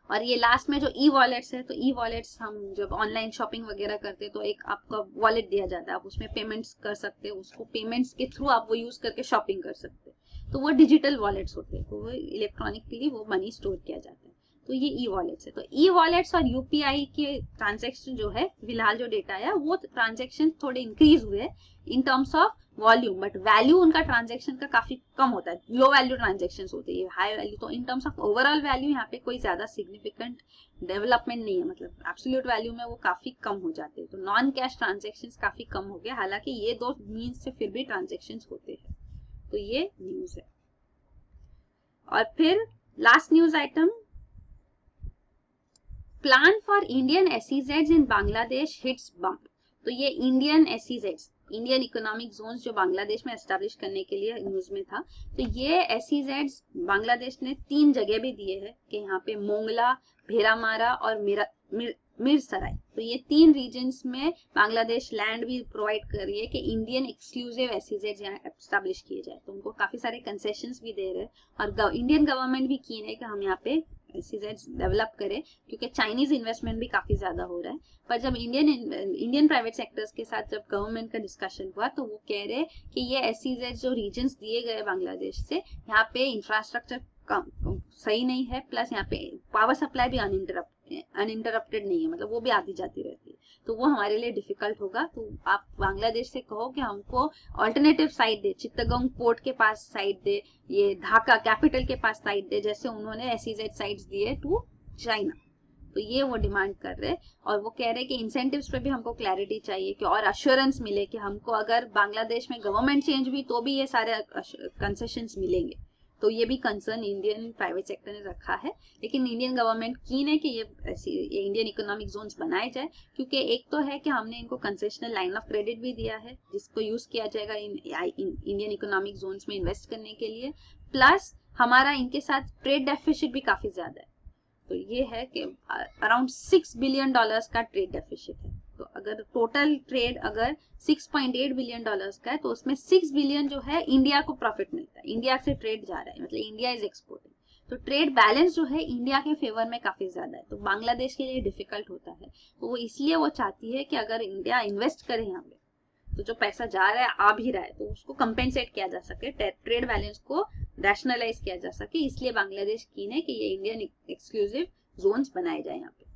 और ये लास्ट में जो ई वॉलेट्स है, तो ई वॉलेट्स हम जब ऑनलाइन शॉपिंग वगैरह करते हैं तो एक आपका वॉलेट दिया जाता है, आप उसमें पेमेंट्स कर सकते हो, उसको पेमेंट्स के थ्रू आप वो यूज करके शॉपिंग कर सकते हैं। तो वो डिजिटल वॉलेट्स होते हैं, तो वो इलेक्ट्रॉनिकली वो मनी स्टोर किया जाता है। तो ये ई वॉलेट्स है। तो ई वॉलेट्स और यूपीआई के ट्रांजैक्शन जो है, फिलहाल जो डेटा आया, वो ट्रांजैक्शन थोड़े इंक्रीज हुए in terms of volume, but value उनका ट्रांजैक्शन का काफी कम होता है। लो वैल्यू ट्रांजैक्शन होते हैं, हाई वैल्यू। तो in terms of overall value यहाँ पे कोई ज्यादा सिग्निफिकेंट डेवलपमेंट नहीं है, मतलब एब्सोल्यूट वैल्यू में वो काफी कम हो जाते हैं। तो नॉन कैश ट्रांजैक्शन काफी कम हो गया, हालांकि ये दो मीन्स से फिर भी ट्रांजैक्शन होते हैं। तो ये न्यूज है। और फिर last news item, plan for Indian एसईजेड्स इन बांग्लादेश हिट्स बम्प। तो ये इंडियन एसईजेड्स, इंडियन इकोनॉमिक जोन्स जो बांग्लादेश में एस्टेब्लिश करने के लिए न्यूज में था, तो ये एसईजेड्स बांग्लादेश ने 3 जगह भी दिए हैं कि यहाँ पे मोंगला, भेरामारा और मीरसराय। तो ये 3 रीजन्स में बांग्लादेश लैंड भी प्रोवाइड कर रही है कि इंडियन एक्सक्लूसिव एसईजेड यहाँ एस्टेब्लिश किए जाए। तो उनको काफी सारे कंसेशंस भी दे रहे हैं और इंडियन गवर्नमेंट भी कीन है कि हम यहाँ पे एसईजेड डेवलप करें, क्योंकि चाइनीज इन्वेस्टमेंट भी काफी ज्यादा हो रहा है। पर जब इंडियन प्राइवेट सेक्टर्स के साथ जब गवर्नमेंट का डिस्कशन हुआ तो वो कह रहे कि ये एसईजेड जो रीजन्स दिए गए बांग्लादेश से, यहाँ पे इंफ्रास्ट्रक्चर सही नहीं है, प्लस यहाँ पे पावर सप्लाई भी अनइंटरप्टेड नहीं है, मतलब वो भी आती जाती रहती है, तो वो हमारे लिए डिफिकल्ट होगा। तो आप बांग्लादेश से कहो कि हमको ऑल्टरनेटिव साइट दे, चित्तगोंग पोर्ट के पास साइट दे, ये ढाका कैपिटल के पास साइट दे, जैसे उन्होंने एसईजेड साइट्स दिए टू चाइना। तो ये वो डिमांड कर रहे हैं और वो कह रहे हैं कि इंसेंटिव्स पे भी हमको क्लैरिटी चाहिए कि और अश्योरेंस मिले कि हमको अगर बांग्लादेश में गवर्नमेंट चेंज हुई तो भी ये सारे कंसेशंस मिलेंगे। तो ये भी कंसर्न इंडियन प्राइवेट सेक्टर ने रखा है, लेकिन इंडियन गवर्नमेंट कीन है कि ये इंडियन इकोनॉमिक जोन्स बनाए जाए, क्योंकि एक तो है कि हमने इनको कंसेशनल लाइन ऑफ क्रेडिट भी दिया है जिसको यूज किया जाएगा इंडियन इकोनॉमिक जोन्स में इन्वेस्ट करने के लिए, प्लस हमारा इनके साथ ट्रेड डेफिसिट भी काफी ज्यादा है। तो ये है कि अराउंड $6 बिलियन का ट्रेड डेफिसिट है। तो अगर टोटल ट्रेड अगर $6.8 बिलियन का है तो उसमें 6 बिलियन जो है इंडिया को प्रॉफिट मिलता है, इंडिया से ट्रेड जा रहा है, मतलब इंडिया इज एक्सपोर्टिंग। तो ट्रेड बैलेंस जो है इंडिया के फेवर में काफी ज्यादा है, तो बांग्लादेश के लिए डिफिकल्ट होता है। तो वो इसलिए वो चाहती है कि अगर इंडिया इन्वेस्ट करे यहाँ पे तो जो पैसा जा रहा है आ भी रहा है तो उसको कंपेंसेट किया जा सके, ट्रेड बैलेंस को रैशनलाइज किया जा सके, इसलिए बांग्लादेश कीन है कि ये इंडियन एक्सक्लूसिव जोन्स बनाए जाए यहाँ पे।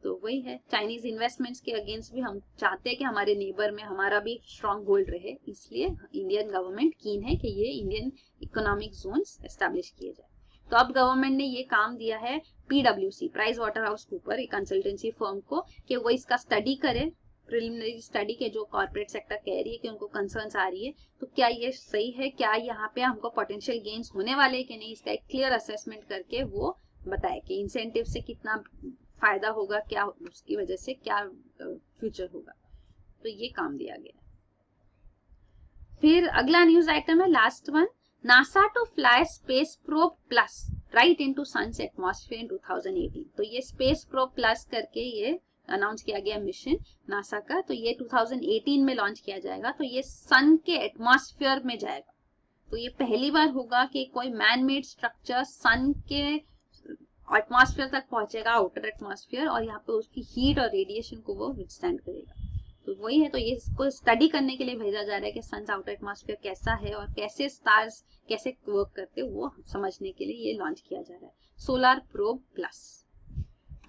तो वही है, चाइनीज इन्वेस्टमेंट्स के अगेंस्ट भी हम चाहते हैं कि हमारे नेबर में हमारा भी स्ट्रॉन्ग होल्ड रहे, इसलिए इंडियन गवर्नमेंट कीन है कि ये इंडियन इकोनॉमिक जोन्स एस्टेब्लिश किए जाए। तो अब गवर्नमेंट ने ये काम दिया है PwC, price water house Cooper, एक कंसल्टेंसी फर्म को, कि वो इसका स्टडी करे, प्रिलिमिनरी स्टडी के जो कॉर्पोरेट सेक्टर कह रही है कि उनको कंसर्न्स आ रही है, तो क्या ये सही है, क्या यहाँ पे हमको पोटेंशियल गेन्स होने वाले हैं कि नहीं, इसका एक क्लियर असेसमेंट करके वो बताए कि इंसेंटिव से कितना फायदा होगा, क्या उसकी वजह से क्या फ्यूचर होगा। तो ये काम दिया गया। फिर अगला न्यूज आइटम है last one, NASA to fly space probe plus right into sun's atmosphere in 2018। तो ये स्पेस प्रोब प्लस करके ये अनाउंस किया गया मिशन नासा का, तो ये 2018 में लॉन्च किया जाएगा। तो ये सन के एटमॉस्फेयर में जाएगा। तो ये पहली बार होगा कि कोई मैन मेड स्ट्रक्चर सन के एटमॉस्फेयर तक पहुंचेगा, आउटर एटमॉस्फेयर, और यहाँ पे उसकी हीट और रेडिएशन को वो विथस्टैंड करेगा। तो वही है, तो ये इसको स्टडी करने के लिए भेजा जा रहा है कि सन आउटर एटमॉस्फेयर कैसा है और कैसे स्टार्स कैसे वर्क करते हैं वो समझने के लिए ये लॉन्च किया जा रहा है, सोलर प्रोब प्लस।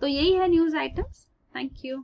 तो यही है न्यूज आइटम्स। Thank you.